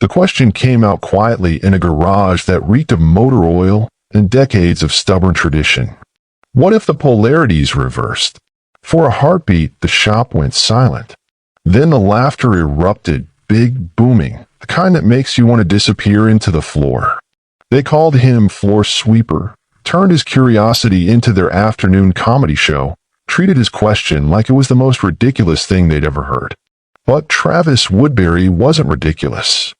The question came out quietly in a garage that reeked of motor oil and decades of stubborn tradition. What if the polarities reversed? For a heartbeat, the shop went silent. Then the laughter erupted, big, booming, the kind that makes you want to disappear into the floor. They called him Floor Sweeper, turned his curiosity into their afternoon comedy show, treated his question like it was the most ridiculous thing they'd ever heard. But Travis Woodbury wasn't ridiculous.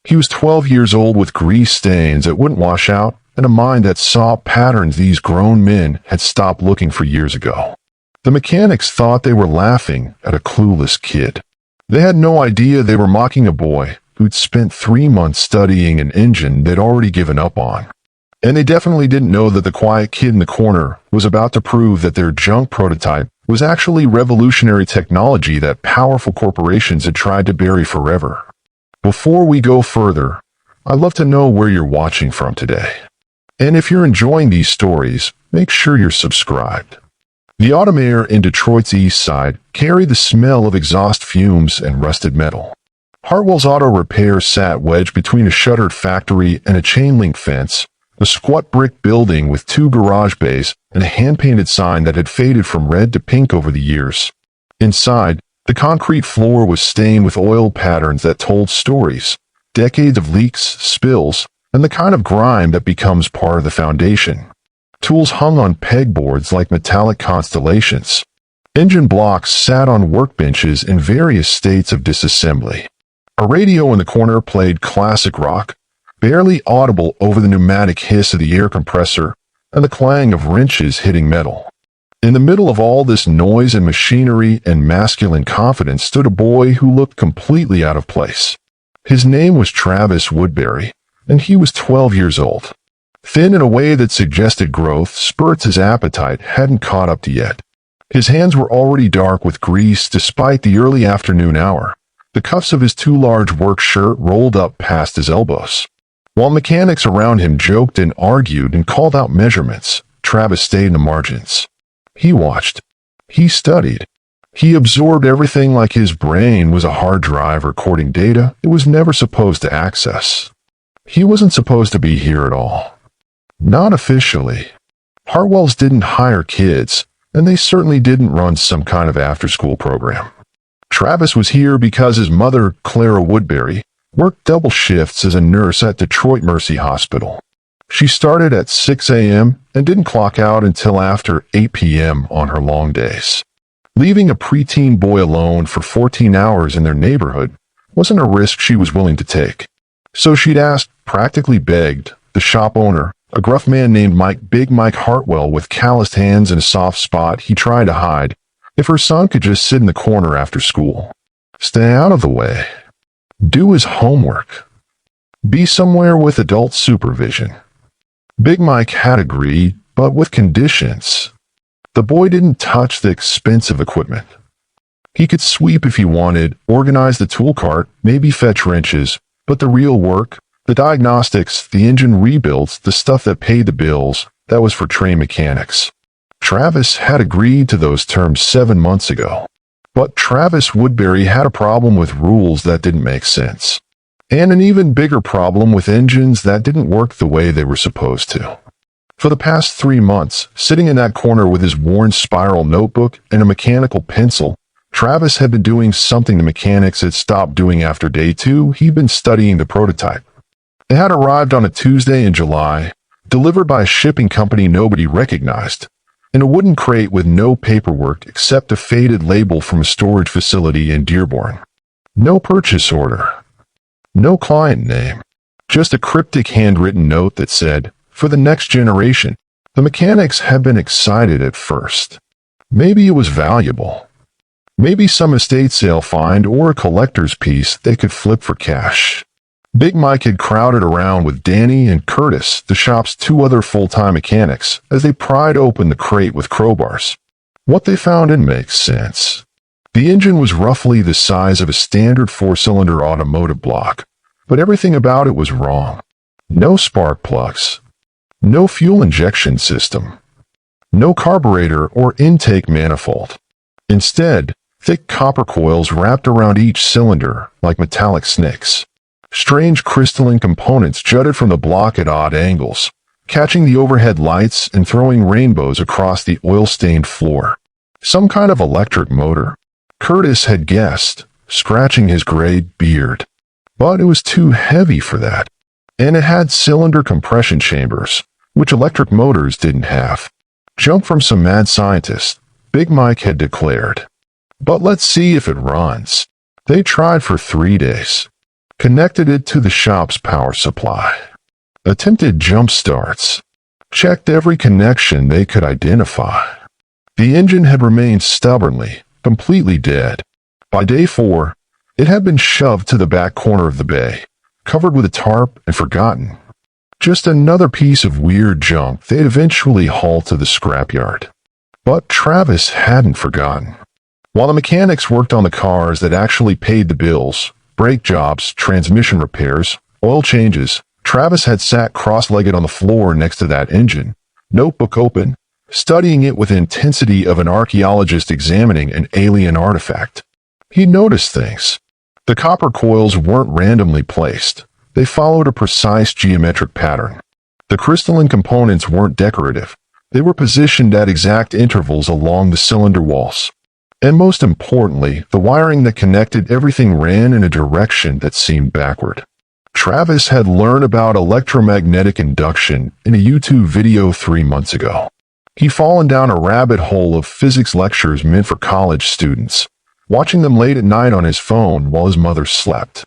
He was 12 years old with grease stains that wouldn't wash out and a mind that saw patterns these grown men had stopped looking for years ago. The mechanics thought they were laughing at a clueless kid. They had no idea they were mocking a boy who'd spent 3 months studying an engine they'd already given up on. And they definitely didn't know that the quiet kid in the corner was about to prove that their junk prototype was actually revolutionary technology that powerful corporations had tried to bury forever. Before we go further, I'd love to know where you're watching from today. And if you're enjoying these stories, make sure you're subscribed. The autumn air in Detroit's east side carried the smell of exhaust fumes and rusted metal. Hartwell's Auto Repair sat wedged between a shuttered factory and a chain-link fence, a squat brick building with 2 garage bays and a hand-painted sign that had faded from red to pink over the years. Inside, the concrete floor was stained with oil patterns that told stories, decades of leaks, spills, and the kind of grime that becomes part of the foundation. Tools hung on pegboards like metallic constellations. Engine blocks sat on workbenches in various states of disassembly. A radio in the corner played classic rock, barely audible over the pneumatic hiss of the air compressor and the clang of wrenches hitting metal. In the middle of all this noise and machinery and masculine confidence stood a boy who looked completely out of place. His name was Travis Woodbury, and he was 12 years old. Thin in a way that suggested growth, spurts his appetite hadn't caught up to yet. His hands were already dark with grease despite the early afternoon hour. The cuffs of his too large work shirt rolled up past his elbows. While mechanics around him joked and argued and called out measurements, Travis stayed in the margins. He watched. He studied. He absorbed everything like his brain was a hard drive recording data it was never supposed to access. He wasn't supposed to be here at all. Not officially. Hartwell's didn't hire kids, and they certainly didn't run some kind of after-school program. Travis was here because his mother, Clara Woodbury, worked double shifts as a nurse at Detroit Mercy Hospital. She started at 6 a.m. and didn't clock out until after 8 p.m. on her long days. Leaving a preteen boy alone for 14 hours in their neighborhood wasn't a risk she was willing to take. So she'd asked, practically begged, the shop owner, a gruff man named Big Mike Hartwell with calloused hands and a soft spot he tried to hide, if her son could just sit in the corner after school. Stay out of the way. Do his homework. Be somewhere with adult supervision. Big Mike had agreed, but with conditions. The boy didn't touch the expensive equipment. He could sweep if he wanted, organize the tool cart, maybe fetch wrenches, but the real work, the diagnostics, the engine rebuilds, the stuff that paid the bills, that was for trained mechanics. Travis had agreed to those terms 7 months ago. But Travis Woodbury had a problem with rules that didn't make sense. And an even bigger problem with engines that didn't work the way they were supposed to. For the past 3 months, sitting in that corner with his worn spiral notebook and a mechanical pencil, Travis had been doing something the mechanics had stopped doing after day 2. He'd been studying the prototype. It had arrived on a Tuesday in July, delivered by a shipping company nobody recognized, in a wooden crate with no paperwork except a faded label from a storage facility in Dearborn. No purchase order. No client name. Just a cryptic handwritten note that said, "For the next generation." The mechanics had been excited at first. Maybe it was valuable. Maybe some estate sale find or a collector's piece they could flip for cash. Big Mike had crowded around with Danny and Curtis, the shop's 2 other full-time mechanics, as they pried open the crate with crowbars. What they found didn't make sense. The engine was roughly the size of a standard 4-cylinder automotive block, but everything about it was wrong. No spark plugs. No fuel injection system. No carburetor or intake manifold. Instead, thick copper coils wrapped around each cylinder like metallic snakes. Strange crystalline components jutted from the block at odd angles, catching the overhead lights and throwing rainbows across the oil-stained floor. Some kind of electric motor, Curtis had guessed, scratching his gray beard. But it was too heavy for that. And it had cylinder compression chambers, which electric motors didn't have. Jump from some mad scientist, Big Mike had declared. But let's see if it runs. They tried for 3 days. Connected it to the shop's power supply. Attempted jump starts. Checked every connection they could identify. The engine had remained stubbornly, completely dead. By day 4, it had been shoved to the back corner of the bay, covered with a tarp and forgotten. Just another piece of weird junk they'd eventually haul to the scrapyard. But Travis hadn't forgotten. While the mechanics worked on the cars that actually paid the bills, brake jobs, transmission repairs, oil changes, Travis had sat cross-legged on the floor next to that engine, notebook open, studying it with the intensity of an archaeologist examining an alien artifact. He noticed things. The copper coils weren't randomly placed. They followed a precise geometric pattern. The crystalline components weren't decorative. They were positioned at exact intervals along the cylinder walls. And most importantly, the wiring that connected everything ran in a direction that seemed backward. Travis had learned about electromagnetic induction in a YouTube video 3 months ago. He'd fallen down a rabbit hole of physics lectures meant for college students, watching them late at night on his phone while his mother slept.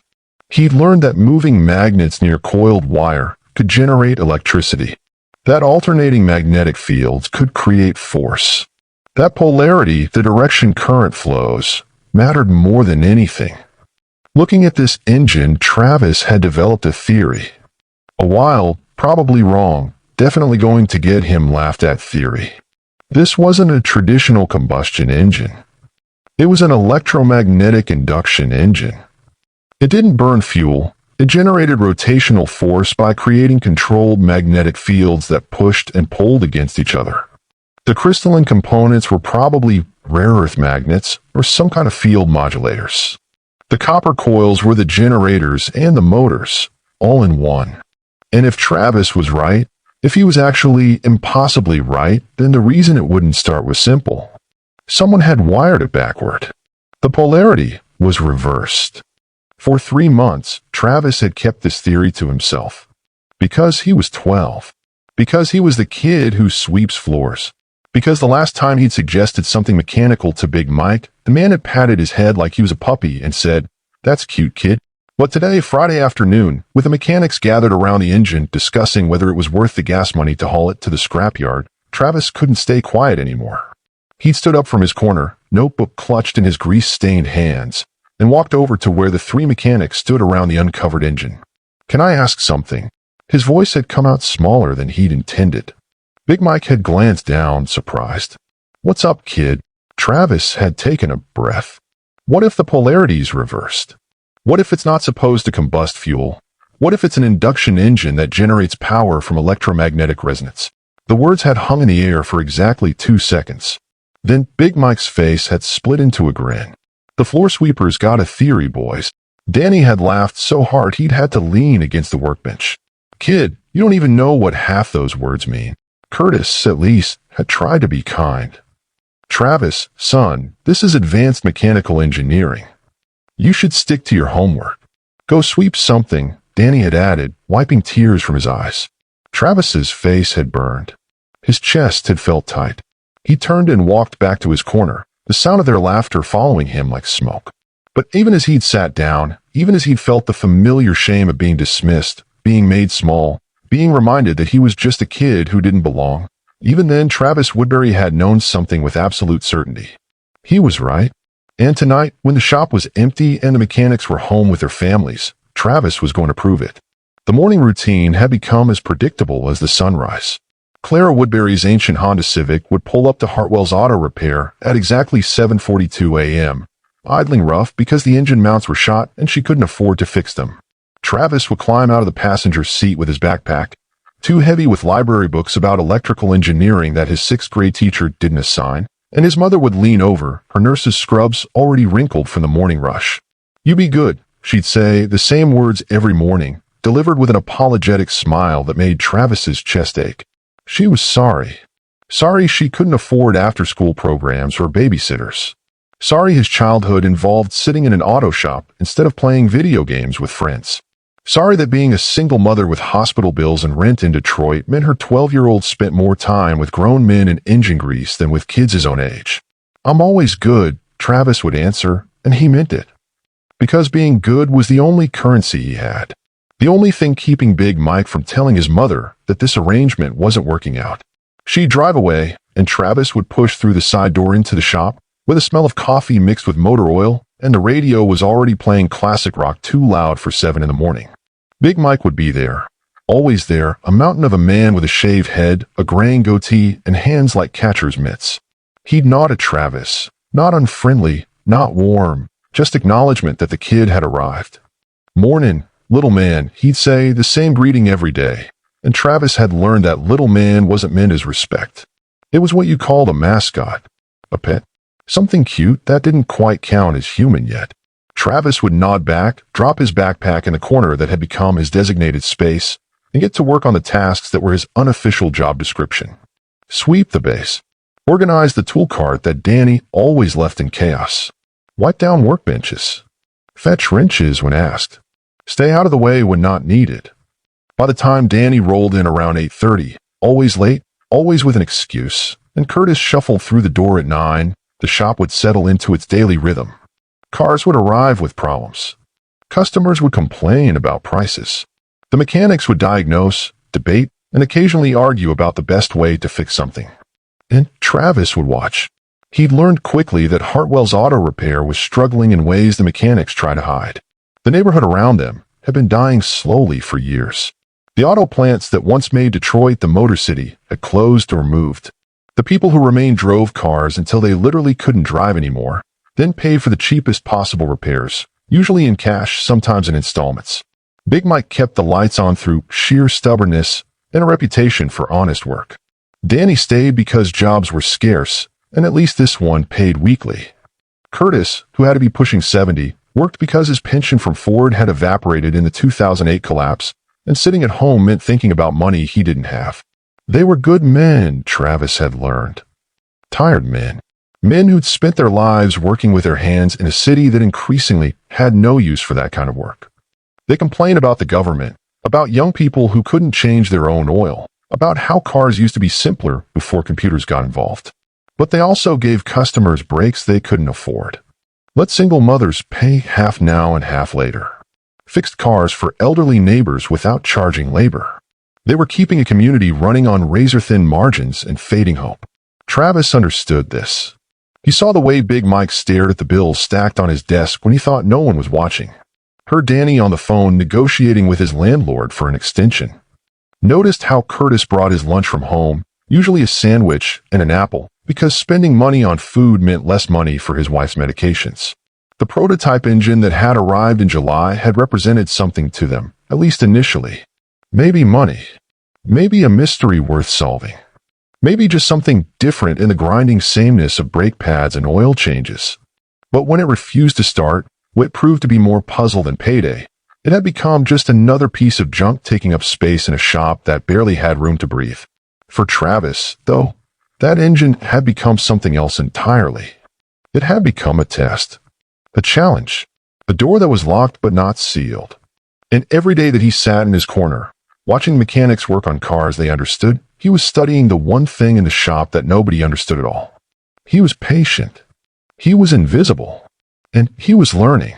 He'd learned that moving magnets near coiled wire could generate electricity, that alternating magnetic fields could create force, that polarity, the direction current flows, mattered more than anything. Looking at this engine, Travis had developed a theory. A wild, probably wrong, definitely going to get him laughed at theory. This wasn't a traditional combustion engine. It was an electromagnetic induction engine. It didn't burn fuel. It generated rotational force by creating controlled magnetic fields that pushed and pulled against each other. The crystalline components were probably rare earth magnets or some kind of field modulators. The copper coils were the generators and the motors, all in one. And if Travis was right, if he was actually impossibly right, then the reason it wouldn't start was simple. Someone had wired it backward. The polarity was reversed. For 3 months, Travis had kept this theory to himself. Because he was 12. Because he was the kid who sweeps floors. Because the last time he'd suggested something mechanical to Big Mike, the man had patted his head like he was a puppy and said, "That's cute, kid." But today, Friday afternoon, with the mechanics gathered around the engine discussing whether it was worth the gas money to haul it to the scrapyard, Travis couldn't stay quiet anymore. He'd stood up from his corner, notebook clutched in his grease-stained hands, and walked over to where the 3 mechanics stood around the uncovered engine. "Can I ask something?" His voice had come out smaller than he'd intended. Big Mike had glanced down, surprised. "What's up, kid?" Travis had taken a breath. What if the polarity's reversed? What if it's not supposed to combust fuel? What if it's an induction engine that generates power from electromagnetic resonance? The words had hung in the air for exactly 2 seconds. Then Big Mike's face had split into a grin. The floor sweepers got a theory, boys. Danny had laughed so hard he'd had to lean against the workbench. "Kid, you don't even know what half those words mean." Curtis, at least, had tried to be kind. "Travis, son, this is advanced mechanical engineering. You should stick to your homework. Go sweep something," Danny had added, wiping tears from his eyes. Travis's face had burned. His chest had felt tight. He turned and walked back to his corner, the sound of their laughter following him like smoke. But even as he'd sat down, even as he'd felt the familiar shame of being dismissed, being made small, being reminded that he was just a kid who didn't belong, even then Travis Woodbury had known something with absolute certainty. He was right. And tonight, when the shop was empty and the mechanics were home with their families, Travis was going to prove it. The morning routine had become as predictable as the sunrise. Clara Woodbury's ancient Honda Civic would pull up to Hartwell's Auto Repair at exactly 7:42 a.m., idling rough because the engine mounts were shot and she couldn't afford to fix them. Travis would climb out of the passenger seat with his backpack, too heavy with library books about electrical engineering that his 6th-grade teacher didn't assign, and his mother would lean over, her nurse's scrubs already wrinkled from the morning rush. "You be good. She'd say the same words every morning, delivered with an apologetic smile that made Travis's chest ache. She was sorry. Sorry she couldn't afford after-school programs or babysitters. Sorry his childhood involved sitting in an auto shop instead of playing video games with friends. Sorry that being a single mother with hospital bills and rent in Detroit meant her 12-year-old spent more time with grown men and engine grease than with kids his own age. "I'm always good," Travis would answer, and he meant it. Because being good was the only currency he had. The only thing keeping Big Mike from telling his mother that this arrangement wasn't working out. She'd drive away, and Travis would push through the side door into the shop, with a smell of coffee mixed with motor oil, and the radio was already playing classic rock too loud for 7 in the morning. Big Mike would be there. Always there, a mountain of a man with a shaved head, a graying goatee, and hands like catcher's mitts. He'd nod at Travis, not unfriendly, not warm, just acknowledgement that the kid had arrived. "Mornin', little man," he'd say, the same greeting every day, and Travis had learned that little man wasn't meant as respect. It was what you called a mascot, a pet, something cute that didn't quite count as human yet. Travis would nod back, drop his backpack in the corner that had become his designated space, and get to work on the tasks that were his unofficial job description. Sweep the base. Organize the tool cart that Danny always left in chaos. Wipe down workbenches. Fetch wrenches when asked. Stay out of the way when not needed. By the time Danny rolled in around 8:30, always late, always with an excuse, and Curtis shuffled through the door at 9, the shop would settle into its daily rhythm. Cars would arrive with problems. Customers would complain about prices. The mechanics would diagnose, debate, and occasionally argue about the best way to fix something. And Travis would watch. He'd learned quickly that Hartwell's auto repair was struggling in ways the mechanics try to hide. The neighborhood around them had been dying slowly for years. The auto plants that once made Detroit the Motor City had closed or moved. The people who remained drove cars until they literally couldn't drive anymore, then paid for the cheapest possible repairs, usually in cash, sometimes in installments. Big Mike kept the lights on through sheer stubbornness and a reputation for honest work. Danny stayed because jobs were scarce, and at least this one paid weekly. Curtis, who had to be pushing 70, worked because his pension from Ford had evaporated in the 2008 collapse, and sitting at home meant thinking about money he didn't have. They were good men, Travis had learned. Tired men. Men who'd spent their lives working with their hands in a city that increasingly had no use for that kind of work. They complained about the government, about young people who couldn't change their own oil, about how cars used to be simpler before computers got involved. But they also gave customers breaks they couldn't afford. Let single mothers pay half now and half later. Fixed cars for elderly neighbors without charging labor. They were keeping a community running on razor-thin margins and fading hope. Travis understood this. He saw the way Big Mike stared at the bills stacked on his desk when he thought no one was watching. Heard Danny on the phone negotiating with his landlord for an extension. Noticed how Curtis brought his lunch from home, usually a sandwich and an apple, because spending money on food meant less money for his wife's medications. The prototype engine that had arrived in July had represented something to them, at least initially. Maybe money. Maybe a mystery worth solving. Maybe just something different in the grinding sameness of brake pads and oil changes. But when it refused to start, what proved to be more puzzle than payday, it had become just another piece of junk taking up space in a shop that barely had room to breathe. For Travis, though, that engine had become something else entirely. It had become a test. A challenge. A door that was locked but not sealed. And every day that he sat in his corner, watching mechanics work on cars they understood, he was studying the one thing in the shop that nobody understood at all. He was patient. He was invisible. And he was learning.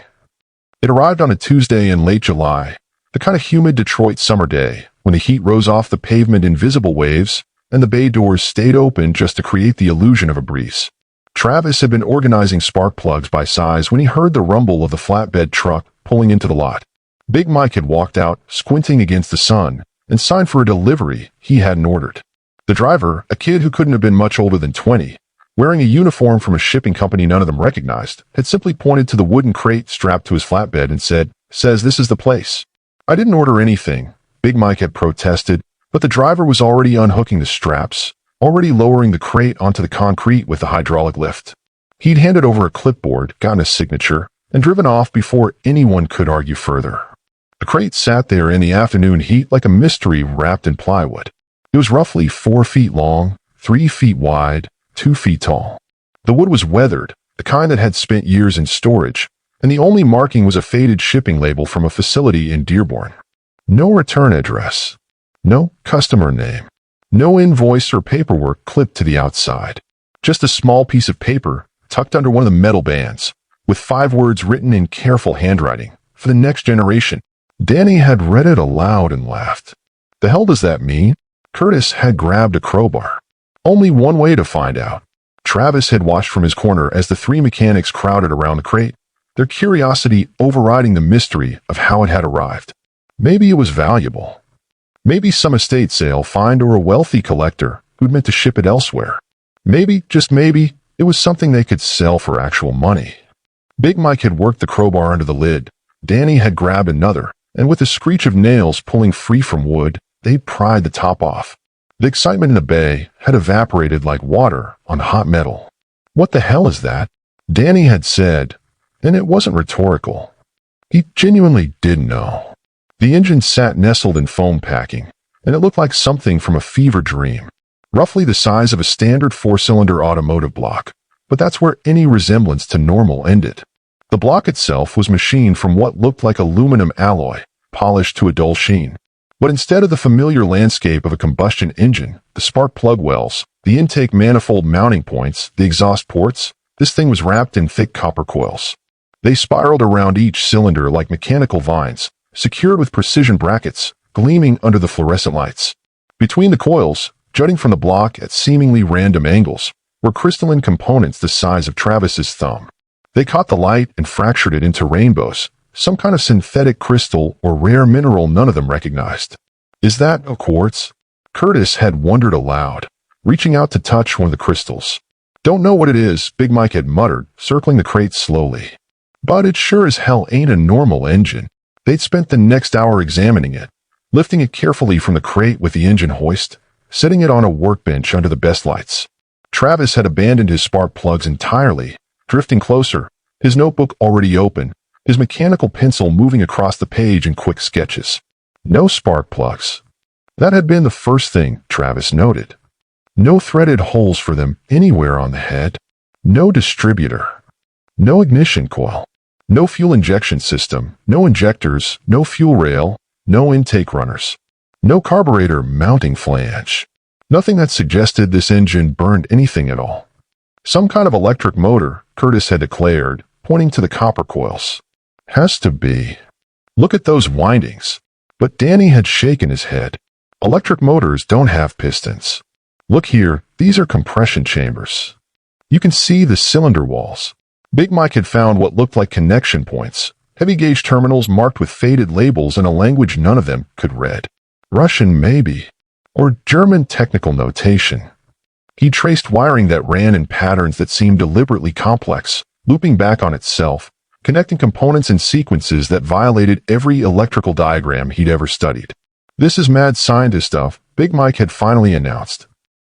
It arrived on a Tuesday in late July, the kind of humid Detroit summer day, when the heat rose off the pavement in visible waves, and the bay doors stayed open just to create the illusion of a breeze. Travis had been organizing spark plugs by size when he heard the rumble of the flatbed truck pulling into the lot. Big Mike had walked out, squinting against the sun, and signed for a delivery he hadn't ordered. The driver, a kid who couldn't have been much older than 20, wearing a uniform from a shipping company none of them recognized, had simply pointed to the wooden crate strapped to his flatbed and says this is the place. I didn't order anything, Big Mike had protested, but the driver was already unhooking the straps, already lowering the crate onto the concrete with the hydraulic lift. He'd handed over a clipboard, gotten a signature, and driven off before anyone could argue further. The crate sat there in the afternoon heat like a mystery wrapped in plywood. It was roughly 4 feet long, 3 feet wide, 2 feet tall. The wood was weathered, the kind that had spent years in storage, and the only marking was a faded shipping label from a facility in Dearborn. No return address. No customer name. No invoice or paperwork clipped to the outside. Just a small piece of paper tucked under one of the metal bands, with 5 words written in careful handwriting, for the next generation. Danny had read it aloud and laughed. The hell does that mean? Curtis had grabbed a crowbar. Only one way to find out. Travis had watched from his corner as the 3 mechanics crowded around the crate, their curiosity overriding the mystery of how it had arrived. Maybe it was valuable. Maybe some estate sale find or a wealthy collector who'd meant to ship it elsewhere. Maybe, just maybe, it was something they could sell for actual money. Big Mike had worked the crowbar under the lid. Danny had grabbed another, and with a screech of nails pulling free from wood, they pried the top off. The excitement in the bay had evaporated like water on hot metal. What the hell is that? Danny had said, and it wasn't rhetorical. He genuinely didn't know. The engine sat nestled in foam packing, and it looked like something from a fever dream. Roughly the size of a standard 4-cylinder automotive block, but that's where any resemblance to normal ended. The block itself was machined from what looked like aluminum alloy, polished to a dull sheen. But instead of the familiar landscape of a combustion engine, the spark plug wells, the intake manifold mounting points, the exhaust ports, this thing was wrapped in thick copper coils. They spiraled around each cylinder like mechanical vines, secured with precision brackets, gleaming under the fluorescent lights. Between the coils, jutting from the block at seemingly random angles, were crystalline components the size of Travis's thumb. They caught the light and fractured it into rainbows, some kind of synthetic crystal or rare mineral none of them recognized. Is that a quartz? Curtis had wondered aloud, reaching out to touch one of the crystals. Don't know what it is, Big Mike had muttered, circling the crate slowly. But it sure as hell ain't a normal engine. They'd spent the next hour examining it, lifting it carefully from the crate with the engine hoist, setting it on a workbench under the best lights. Travis had abandoned his spark plugs entirely, drifting closer, his notebook already open, his mechanical pencil moving across the page in quick sketches. No spark plugs. That had been the first thing Travis noted. No threaded holes for them anywhere on the head. No distributor. No ignition coil. No fuel injection system. No injectors. No fuel rail. No intake runners. No carburetor mounting flange. Nothing that suggested this engine burned anything at all. Some kind of electric motor, Curtis had declared, pointing to the copper coils. Has to be. Look at those windings. But Danny had shaken his head. Electric motors don't have pistons. Look here, these are compression chambers. You can see the cylinder walls. Big Mike had found what looked like connection points, heavy-gauge terminals marked with faded labels in a language none of them could read. Russian maybe, or German technical notation. He traced wiring that ran in patterns that seemed deliberately complex, looping back on itself, connecting components and sequences that violated every electrical diagram he'd ever studied. This is mad scientist stuff, Big Mike had finally announced.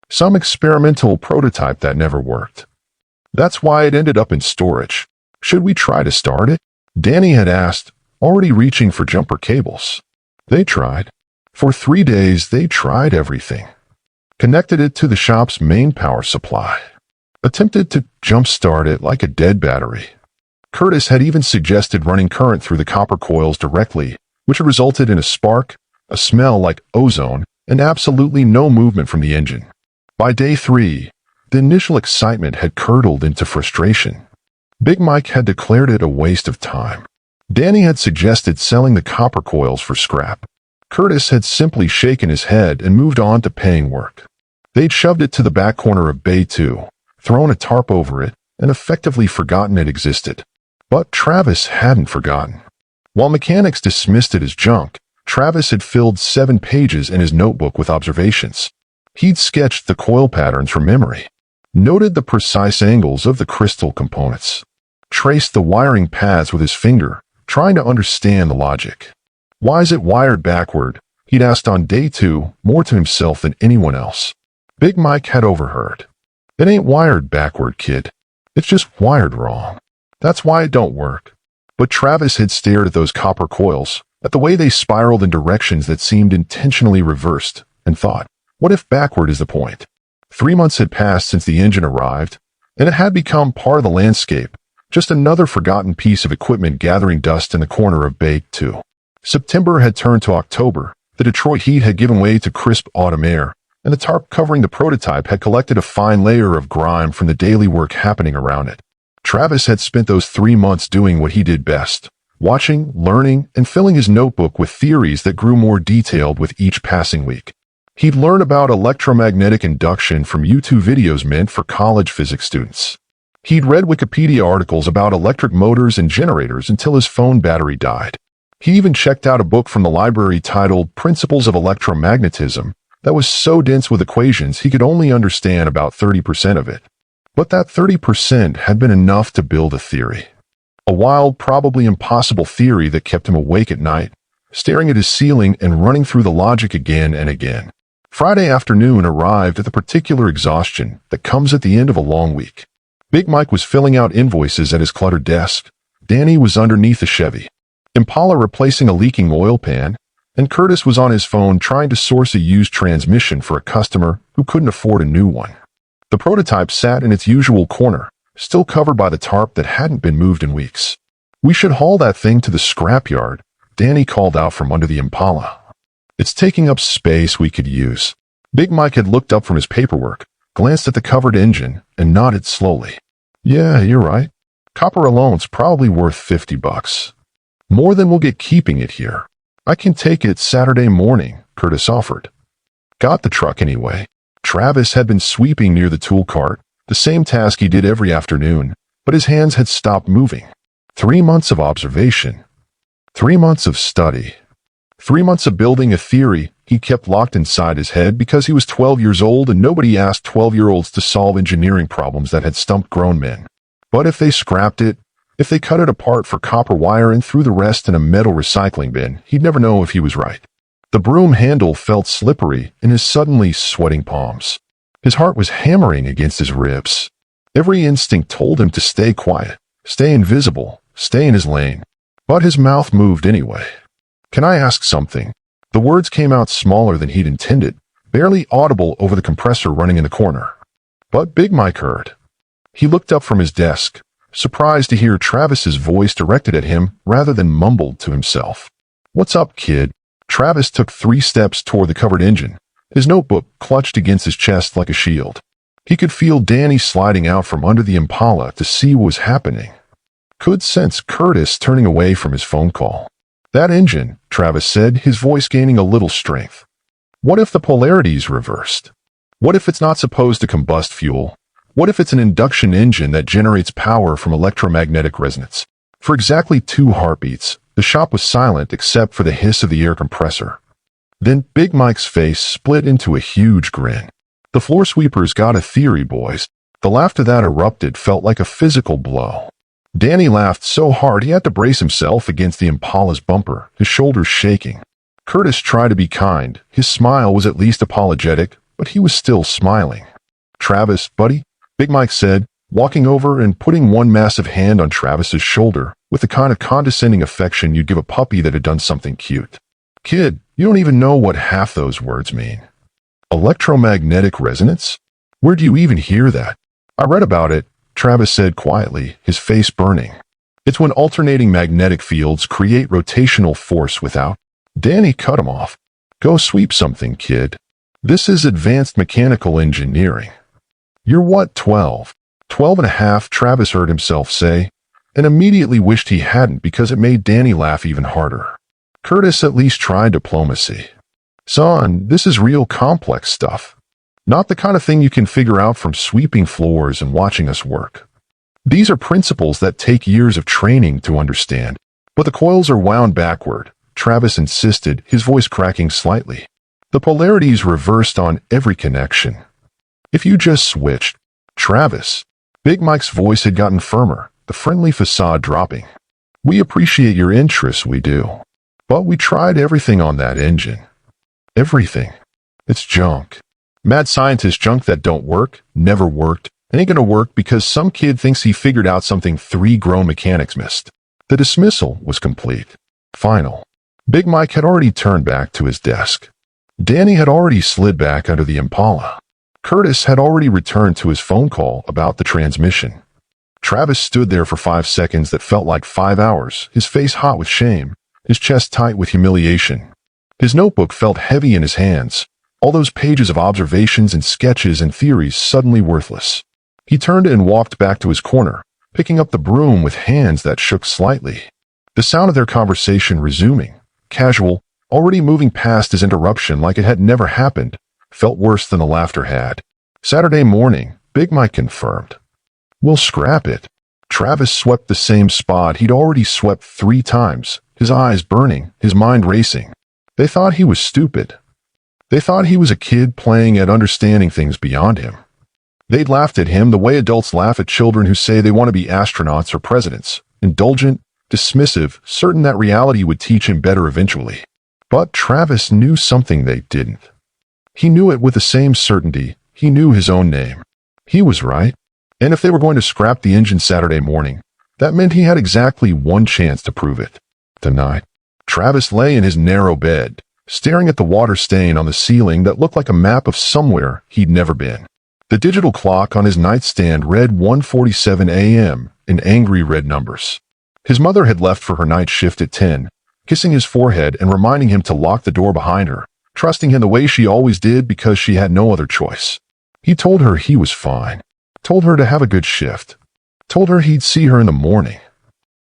Some experimental prototype that never worked. That's why it ended up in storage. Should we try to start it? Danny had asked, already reaching for jumper cables. They tried. For 3 days, they tried everything. Connected it to the shop's main power supply. Attempted to jump-start it like a dead battery. Curtis had even suggested running current through the copper coils directly, which had resulted in a spark, a smell like ozone, and absolutely no movement from the engine. By day 3, the initial excitement had curdled into frustration. Big Mike had declared it a waste of time. Danny had suggested selling the copper coils for scrap. Curtis had simply shaken his head and moved on to paying work. They'd shoved it to the back corner of Bay 2, thrown a tarp over it, and effectively forgotten it existed. But Travis hadn't forgotten. While mechanics dismissed it as junk, Travis had filled 7 pages in his notebook with observations. He'd sketched the coil patterns from memory, noted the precise angles of the crystal components, traced the wiring paths with his finger, trying to understand the logic. Why is it wired backward? He'd asked on day 2, more to himself than anyone else. Big Mike had overheard. It ain't wired backward, kid. It's just wired wrong. That's why it don't work. But Travis had stared at those copper coils, at the way they spiraled in directions that seemed intentionally reversed, and thought, what if backward is the point? 3 months had passed since the engine arrived, and it had become part of the landscape, just another forgotten piece of equipment gathering dust in the corner of Bay 2. September had turned to October, the Detroit heat had given way to crisp autumn air, and the tarp covering the prototype had collected a fine layer of grime from the daily work happening around it. Travis had spent those 3 months doing what he did best, watching, learning, and filling his notebook with theories that grew more detailed with each passing week. He'd learn about electromagnetic induction from YouTube videos meant for college physics students. He'd read Wikipedia articles about electric motors and generators until his phone battery died. He even checked out a book from the library titled Principles of Electromagnetism that was so dense with equations he could only understand about 30% of it. But that 30% had been enough to build a theory. A wild, probably impossible theory that kept him awake at night, staring at his ceiling and running through the logic again and again. Friday afternoon arrived at the particular exhaustion that comes at the end of a long week. Big Mike was filling out invoices at his cluttered desk. Danny was underneath the Chevy Impala replacing a leaking oil pan, and Curtis was on his phone trying to source a used transmission for a customer who couldn't afford a new one. The prototype sat in its usual corner, still covered by the tarp that hadn't been moved in weeks. "We should haul that thing to the scrapyard," Danny called out from under the Impala. "It's taking up space we could use." Big Mike had looked up from his paperwork, glanced at the covered engine, and nodded slowly. "Yeah, you're right. Copper alone's probably worth $50. More than we'll get keeping it here. I can take it Saturday morning," Curtis offered. Got the truck anyway. Travis had been sweeping near the tool cart, the same task he did every afternoon, but his hands had stopped moving. 3 months of observation. 3 months of study. 3 months of building a theory he kept locked inside his head because he was 12 years old and nobody asked 12-year-olds to solve engineering problems that had stumped grown men. But if they scrapped it, if they cut it apart for copper wire and threw the rest in a metal recycling bin, he'd never know if he was right. The broom handle felt slippery in his suddenly sweating palms. His heart was hammering against his ribs. Every instinct told him to stay quiet, stay invisible, stay in his lane. But his mouth moved anyway. "Can I ask something?" The words came out smaller than he'd intended, barely audible over the compressor running in the corner. But Big Mike heard. He looked up from his desk, surprised to hear Travis's voice directed at him rather than mumbled to himself. "What's up, kid?" Travis took 3 steps toward the covered engine, his notebook clutched against his chest like a shield. He could feel Danny sliding out from under the Impala to see what was happening. Could sense Curtis turning away from his phone call. "That engine," Travis said, his voice gaining a little strength. "What if the polarity's reversed? What if it's not supposed to combust fuel? What if it's an induction engine that generates power from electromagnetic resonance?" For exactly 2 heartbeats, the shop was silent except for the hiss of the air compressor. Then Big Mike's face split into a huge grin. "The floor sweepers got a theory, boys." The laughter that erupted felt like a physical blow. Danny laughed so hard he had to brace himself against the Impala's bumper, his shoulders shaking. Curtis tried to be kind. His smile was at least apologetic, but he was still smiling. "Travis, buddy," Big Mike said, walking over and putting one massive hand on Travis's shoulder with the kind of condescending affection you'd give a puppy that had done something cute. "Kid, you don't even know what half those words mean. Electromagnetic resonance? Where'd you even hear that?" "I read about it," Travis said quietly, his face burning. "It's when alternating magnetic fields create rotational force without—" Danny cut him off. "Go sweep something, kid. This is advanced mechanical engineering." "You're what, 12? 12 and a half, Travis heard himself say, and immediately wished he hadn't because it made Danny laugh even harder. Curtis at least tried diplomacy. "Son, this is real complex stuff. Not the kind of thing you can figure out from sweeping floors and watching us work. These are principles that take years of training to understand." "But the coils are wound backward," Travis insisted, his voice cracking slightly. "The polarity's reversed on every connection. If you just switched—" "Travis." Big Mike's voice had gotten firmer, the friendly facade dropping. "We appreciate your interest, we do. But we tried everything on that engine. Everything. It's junk. Mad scientist junk that don't work, never worked, and ain't gonna work because some kid thinks he figured out something 3 grown mechanics missed." The dismissal was complete. Final. Big Mike had already turned back to his desk. Danny had already slid back under the Impala. Curtis had already returned to his phone call about the transmission. Travis stood there for 5 seconds that felt like 5 hours, his face hot with shame, his chest tight with humiliation. His notebook felt heavy in his hands, all those pages of observations and sketches and theories suddenly worthless. He turned and walked back to his corner, picking up the broom with hands that shook slightly. The sound of their conversation resuming, casual, already moving past his interruption like it had never happened, felt worse than the laughter had. Saturday morning, Big Mike confirmed. "We'll scrap it." Travis swept the same spot he'd already swept 3 times, his eyes burning, his mind racing. They thought he was stupid. They thought he was a kid playing at understanding things beyond him. They'd laughed at him the way adults laugh at children who say they want to be astronauts or presidents, indulgent, dismissive, certain that reality would teach him better eventually. But Travis knew something they didn't. He knew it with the same certainty. He knew his own name. He was right. And if they were going to scrap the engine Saturday morning, that meant he had exactly one chance to prove it. Tonight, Travis lay in his narrow bed, staring at the water stain on the ceiling that looked like a map of somewhere he'd never been. The digital clock on his nightstand read 1:47 a.m. in angry red numbers. His mother had left for her night shift at 10, kissing his forehead and reminding him to lock the door behind her, trusting him the way she always did because she had no other choice. He told her he was fine, told her to have a good shift, told her he'd see her in the morning.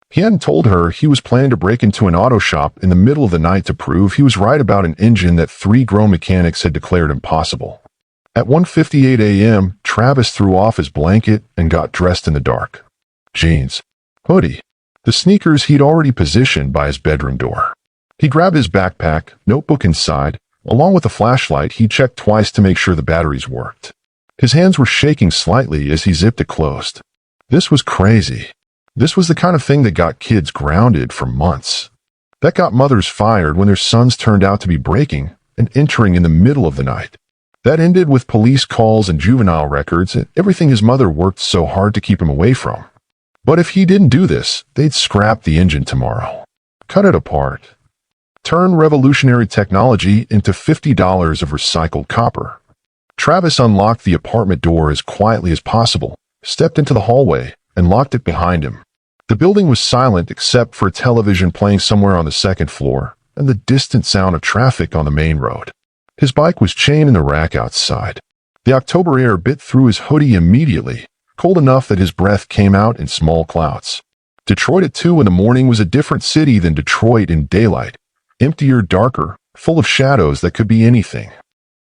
He hadn't told her he was planning to break into an auto shop in the middle of the night to prove he was right about an engine that 3 grown mechanics had declared impossible. At 1:58 a.m., Travis threw off his blanket and got dressed in the dark. Jeans, hoodie, the sneakers he'd already positioned by his bedroom door. He grabbed his backpack, notebook inside, along with a flashlight. He checked twice to make sure the batteries worked. His hands were shaking slightly as he zipped it closed. This was crazy. This was the kind of thing that got kids grounded for months. That got mothers fired when their sons turned out to be breaking and entering in the middle of the night. That ended with police calls and juvenile records and everything his mother worked so hard to keep him away from. But if he didn't do this, they'd scrap the engine tomorrow. Cut it apart. Turn revolutionary technology into $50 of recycled copper. Travis unlocked the apartment door as quietly as possible, stepped into the hallway, and locked it behind him. The building was silent except for a television playing somewhere on the 2nd floor and the distant sound of traffic on the main road. His bike was chained in the rack outside. The October air bit through his hoodie immediately, cold enough that his breath came out in small clouds. Detroit at 2 in the morning was a different city than Detroit in daylight, emptier, darker, full of shadows that could be anything.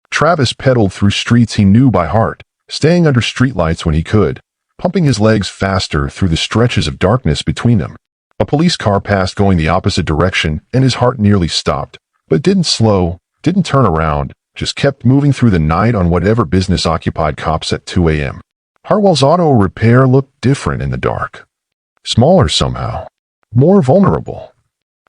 Travis pedaled through streets he knew by heart, staying under streetlights when he could, pumping his legs faster through the stretches of darkness between them. A police car passed going the opposite direction, and his heart nearly stopped, but didn't slow, didn't turn around, just kept moving through the night on whatever business occupied cops at 2 a.m. Hartwell's auto repair looked different in the dark. Smaller somehow. More vulnerable.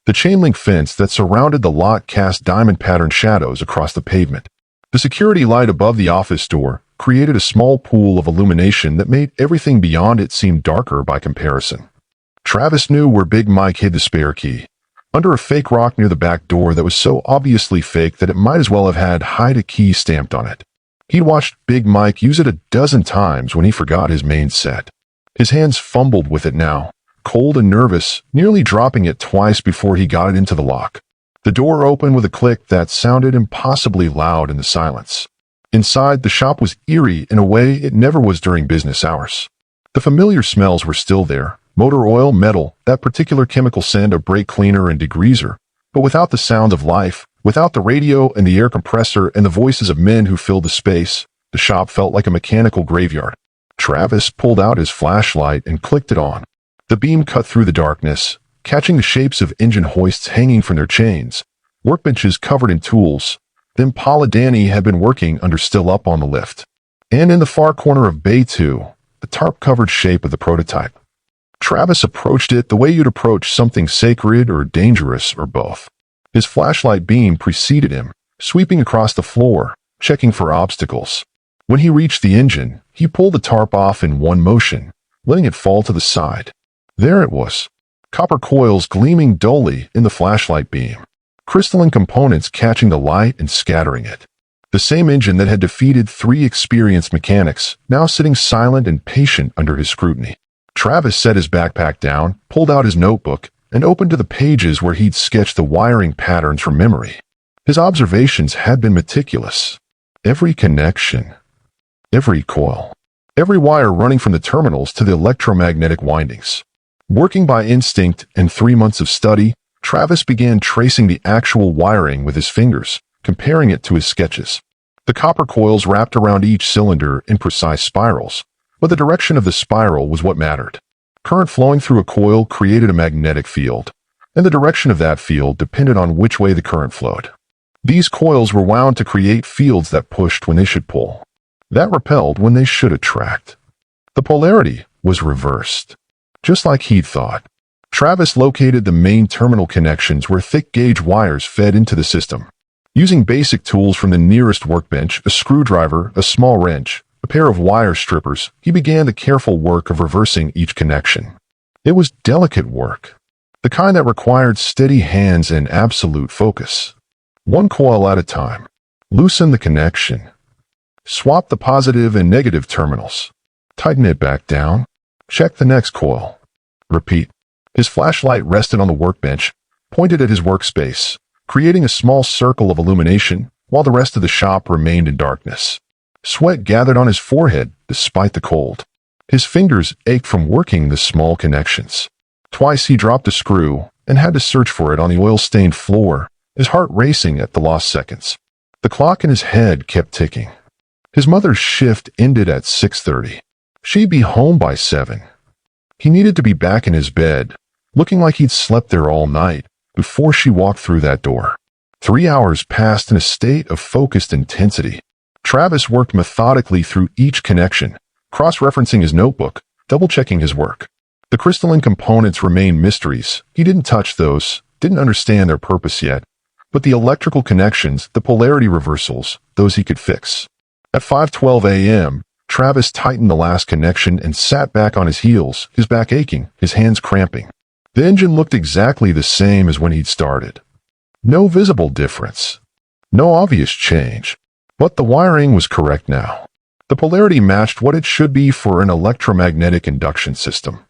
The chain-link fence that surrounded the lot cast diamond-patterned shadows across the pavement. The security light above the office door created a small pool of illumination that made everything beyond it seem darker by comparison. Travis knew where Big Mike hid the spare key, under a fake rock near the back door that was so obviously fake that it might as well have had "hide a key" stamped on it. He'd watched Big Mike use it a dozen times when he forgot his main set. His hands fumbled with it now, cold and nervous, nearly dropping it twice before he got it into the lock. The door opened with a click that sounded impossibly loud in the silence. Inside, the shop was eerie in a way it never was during business hours. The familiar smells were still there: motor oil, metal, that particular chemical scent of brake cleaner and degreaser, but without the sound of life, without the radio and the air compressor and the voices of men who filled the space. The shop felt like a mechanical graveyard. Travis pulled out his flashlight and clicked it on. The beam cut through the darkness, catching the shapes of engine hoists hanging from their chains, workbenches covered in tools. Then Paula Danny had been working under still up on the lift. And in the far corner of Bay 2, the tarp-covered shape of the prototype. Travis approached it the way you'd approach something sacred or dangerous or both. His flashlight beam preceded him, sweeping across the floor, checking for obstacles. When he reached the engine, he pulled the tarp off in one motion, letting it fall to the side. There it was. copper coils gleaming dully in the flashlight beam, crystalline components catching the light and scattering it. The same engine that had defeated 3 experienced mechanics, now sitting silent and patient under his scrutiny. Travis set his backpack down, pulled out his notebook, and opened to the pages where he'd sketched the wiring patterns from memory. His observations had been meticulous. Every connection, every coil, every wire running from the terminals to the electromagnetic windings. Working by instinct and 3 months of study, Travis began tracing the actual wiring with his fingers, comparing it to his sketches. The copper coils wrapped around each cylinder in precise spirals, but the direction of the spiral was what mattered. Current flowing through a coil created a magnetic field, and the direction of that field depended on which way the current flowed. These coils were wound to create fields that pushed when they should pull, that repelled when they should attract. The polarity was reversed, just like he'd thought. Travis located the main terminal connections where thick-gauge wires fed into the system. Using basic tools from the nearest workbench, a screwdriver, a small wrench, a pair of wire strippers, he began the careful work of reversing each connection. It was delicate work, the kind that required steady hands and absolute focus. One coil at a time. Loosen the connection. Swap the positive and negative terminals. Tighten it back down. Check the next coil. Repeat. His flashlight rested on the workbench, pointed at his workspace, creating a small circle of illumination while the rest of the shop remained in darkness. Sweat gathered on his forehead despite the cold. His fingers ached from working the small connections. Twice he dropped a screw and had to search for it on the oil-stained floor, his heart racing at the lost seconds. The clock in his head kept ticking. His mother's shift ended at 6:30. She'd be home by 7. He needed to be back in his bed, looking like he'd slept there all night, before she walked through that door. 3 hours passed in a state of focused intensity. Travis worked methodically through each connection, cross-referencing his notebook, double-checking his work. The crystalline components remained mysteries. He didn't touch those, didn't understand their purpose yet. But the electrical connections, the polarity reversals, those he could fix. At 5:12 a.m., Travis tightened the last connection and sat back on his heels, his back aching, his hands cramping. The engine looked exactly the same as when he'd started. No visible difference. No obvious change. But the wiring was correct now. The polarity matched what it should be for an electromagnetic induction system.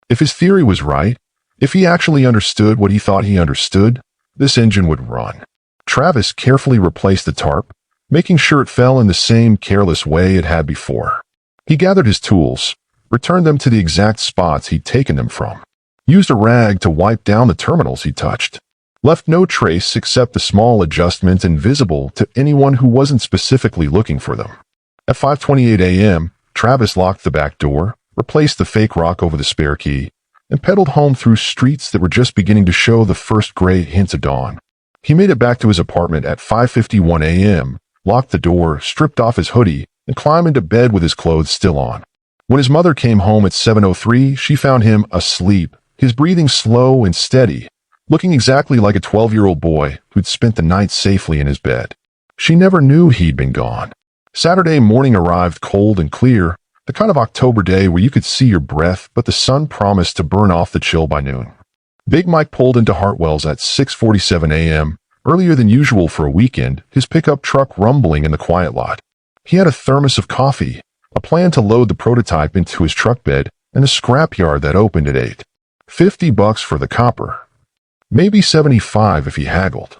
If his theory was right, if he actually understood what he thought he understood, this engine would run. Travis carefully replaced the tarp, making sure it fell in the same careless way it had before. He gathered his tools, returned them to the exact spots he'd taken them from, used a rag to wipe down the terminals he touched, left no trace except the small adjustments invisible to anyone who wasn't specifically looking for them. At 5:28 a.m., Travis locked the back door, replaced the fake rock over the spare key, and pedaled home through streets that were just beginning to show the first gray hints of dawn. He made it back to his apartment at 5:51 a.m., locked the door, stripped off his hoodie, and climbed into bed with his clothes still on. When his mother came home at 7:03, she found him asleep, his breathing slow and steady, looking exactly like a 12-year-old boy who'd spent the night safely in his bed. She never knew he'd been gone. Saturday morning arrived cold and clear, the kind of October day where you could see your breath, but the sun promised to burn off the chill by noon. Big Mike pulled into Hartwell's at 6:47 a.m., earlier than usual for a weekend, his pickup truck rumbling in the quiet lot. He had a thermos of coffee, a plan to load the prototype into his truck bed, and a scrapyard that opened at 8. $50 for the copper. Maybe $75 if he haggled.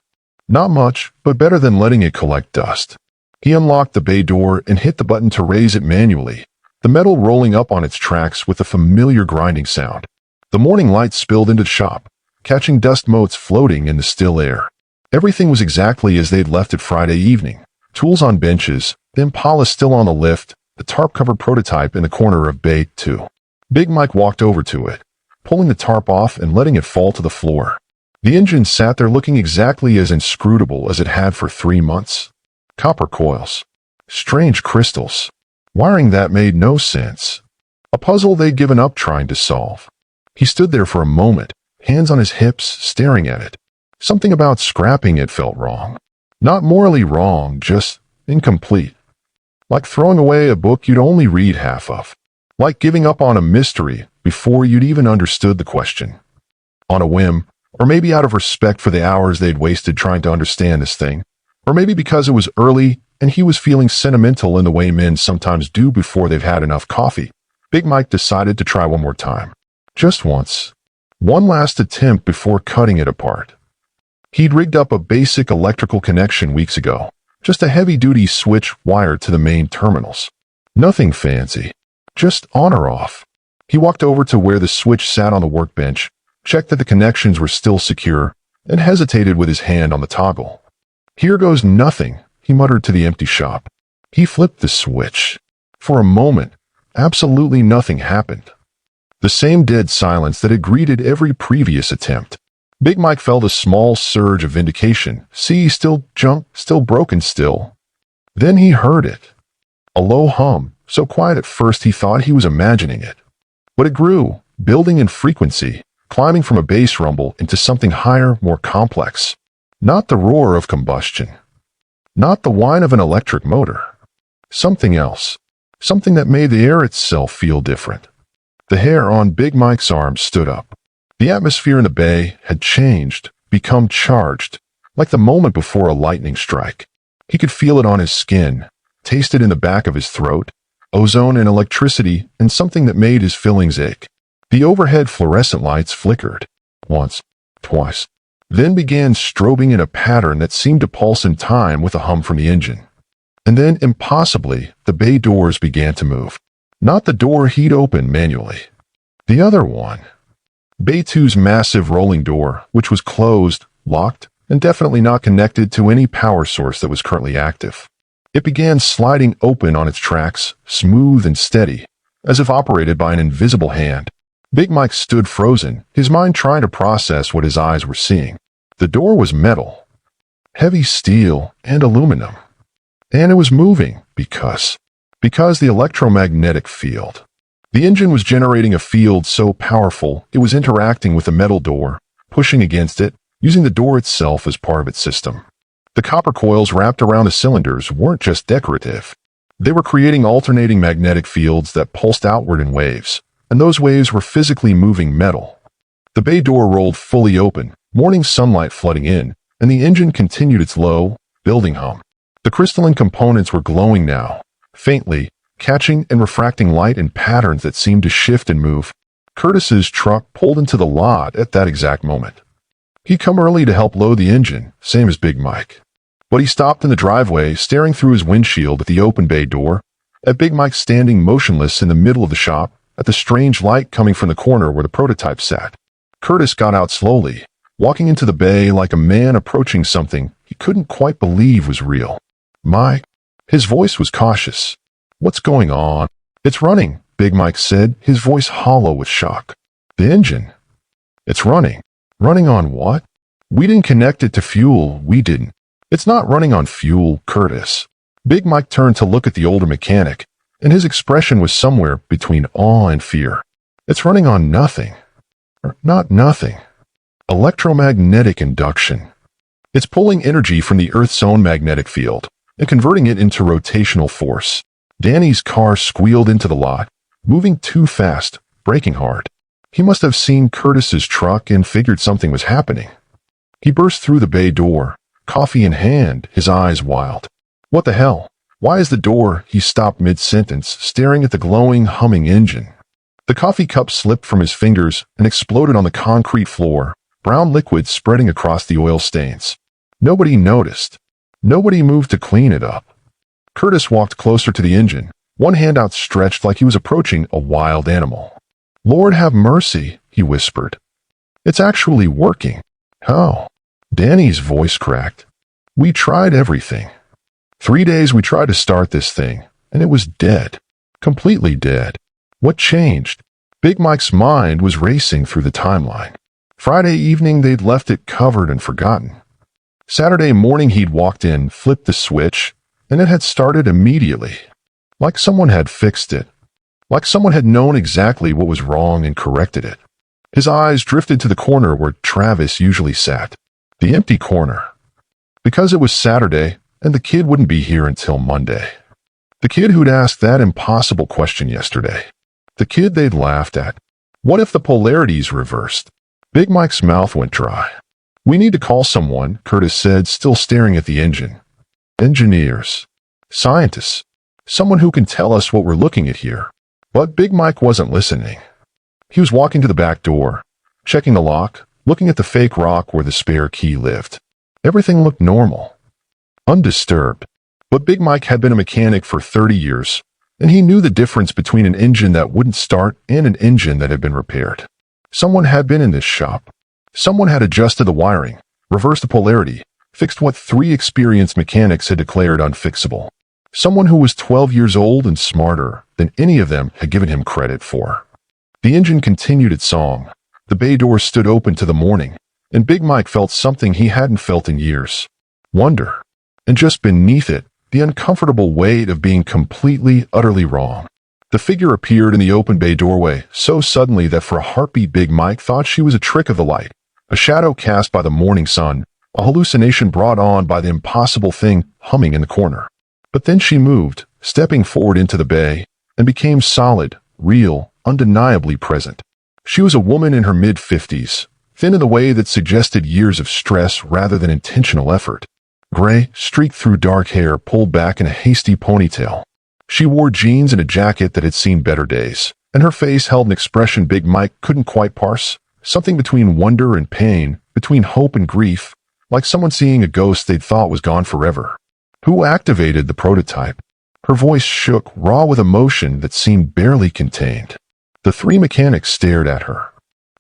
Not much, but better than letting it collect dust. He unlocked the bay door and hit the button to raise it manually, the metal rolling up on its tracks with a familiar grinding sound. The morning light spilled into the shop, catching dust motes floating in the still air. Everything was exactly as they'd left it Friday evening. Tools on benches, the Impala still on the lift, the tarp-covered prototype in the corner of Bay 2. Big Mike walked over to it, pulling the tarp off and letting it fall to the floor. The engine sat there looking exactly as inscrutable as it had for 3 months. Copper coils. Strange crystals. Wiring that made no sense. A puzzle they'd given up trying to solve. He stood there for a moment, hands on his hips, staring at it. Something about scrapping it felt wrong. Not morally wrong, just incomplete. Like throwing away a book you'd only read half of. Like giving up on a mystery before you'd even understood the question. On a whim, or maybe out of respect for the hours they'd wasted trying to understand this thing, or maybe because it was early and he was feeling sentimental in the way men sometimes do before they've had enough coffee, Big Mike decided to try one more time. Just once. One last attempt before cutting it apart. He'd rigged up a basic electrical connection weeks ago, just a heavy-duty switch wired to the main terminals. Nothing fancy, just on or off. He walked over to where the switch sat on the workbench, checked that the connections were still secure, and hesitated with his hand on the toggle. "Here goes nothing," he muttered to the empty shop. He flipped the switch. For a moment, absolutely nothing happened. The same dead silence that had greeted every previous attempt. Big Mike felt a small surge of vindication. See, still junk, still broken still. Then he heard it. A low hum, so quiet at first he thought he was imagining it. But it grew, building in frequency, climbing from a bass rumble into something higher, more complex. Not the roar of combustion. Not the whine of an electric motor. Something else. Something that made the air itself feel different. The hair on Big Mike's arm stood up. The atmosphere in the bay had changed, become charged, like the moment before a lightning strike. He could feel it on his skin, taste it in the back of his throat, ozone and electricity and something that made his fillings ache. The overhead fluorescent lights flickered. Once, twice, then began strobing in a pattern that seemed to pulse in time with a hum from the engine. And then, impossibly, the bay doors began to move. Not the door he'd opened manually. The other one. Bay 2's massive rolling door, which was closed, locked, and definitely not connected to any power source that was currently active. It began sliding open on its tracks, smooth and steady, as if operated by an invisible hand. Big Mike stood frozen, his mind trying to process what his eyes were seeing. The door was metal, heavy steel, and aluminum. And it was moving because the electromagnetic field. The engine was generating a field so powerful it was interacting with the metal door, pushing against it, using the door itself as part of its system. The copper coils wrapped around the cylinders weren't just decorative. They were creating alternating magnetic fields that pulsed outward in waves, and those waves were physically moving metal. The bay door rolled fully open, morning sunlight flooding in, and the engine continued its low, building hum. The crystalline components were glowing now, faintly, catching and refracting light in patterns that seemed to shift and move. Curtis's truck pulled into the lot at that exact moment. He'd come early to help load the engine, same as Big Mike. But he stopped in the driveway, staring through his windshield at the open bay door, at Big Mike standing motionless in the middle of the shop, at the strange light coming from the corner where the prototype sat. Curtis got out slowly, walking into the bay like a man approaching something he couldn't quite believe was real. "Mike?" His voice was cautious. "What's going on?" "It's running," Big Mike said, his voice hollow with shock. "The engine? It's running." "Running on what?" "We didn't connect it to fuel, we didn't." "It's not running on fuel, Curtis." Big Mike turned to look at the older mechanic, and his expression was somewhere between awe and fear. "It's running on nothing." Or not nothing. Electromagnetic induction. It's pulling energy from the Earth's own magnetic field and converting it into rotational force. Danny's car squealed into the lot, moving too fast, braking hard. He must have seen Curtis's truck and figured something was happening. He burst through the bay door, coffee in hand, his eyes wild. "What the hell? Why is the door?" He stopped mid-sentence, staring at the glowing, humming engine. The coffee cup slipped from his fingers and exploded on the concrete floor, brown liquid spreading across the oil stains. Nobody noticed. Nobody moved to clean it up. Curtis walked closer to the engine, one hand outstretched like he was approaching a wild animal. "Lord have mercy," he whispered. "It's actually working." "How?" Danny's voice cracked. "We tried everything. 3 days we tried to start this thing, and it was dead. Completely dead. What changed?" Big Mike's mind was racing through the timeline. Friday evening they'd left it covered and forgotten. Saturday morning he'd walked in, flipped the switch, and it had started immediately. Like someone had fixed it. Like someone had known exactly what was wrong and corrected it. His eyes drifted to the corner where Travis usually sat. The empty corner. Because it was Saturday, and the kid wouldn't be here until Monday. The kid who'd asked that impossible question yesterday. The kid they'd laughed at. What if the polarities reversed? Big Mike's mouth went dry. "We need to call someone," Curtis said, still staring at the engine. "Engineers. Scientists. Someone who can tell us what we're looking at here." But Big Mike wasn't listening. He was walking to the back door, checking the lock, looking at the fake rock where the spare key lived. Everything looked normal, undisturbed. But Big Mike had been a mechanic for 30 years, and he knew the difference between an engine that wouldn't start and an engine that had been repaired. Someone had been in this shop. Someone had adjusted the wiring, reversed the polarity, fixed what 3 experienced mechanics had declared unfixable. Someone who was 12 years old and smarter than any of them had given him credit for. The engine continued its song. The bay door stood open to the morning, and Big Mike felt something he hadn't felt in years. Wonder. And just beneath it, the uncomfortable weight of being completely, utterly wrong. The figure appeared in the open bay doorway so suddenly that for a heartbeat Big Mike thought she was a trick of the light, a shadow cast by the morning sun, a hallucination brought on by the impossible thing humming in the corner. But then she moved, stepping forward into the bay, and became solid, real, undeniably present. She was a woman in her mid-50s, thin in the way that suggested years of stress rather than intentional effort. Gray, streaked through dark hair pulled back in a hasty ponytail. She wore jeans and a jacket that had seen better days, and her face held an expression Big Mike couldn't quite parse, something between wonder and pain, between hope and grief, like someone seeing a ghost they'd thought was gone forever. "Who activated the prototype?" Her voice shook, raw with emotion that seemed barely contained. The 3 mechanics stared at her.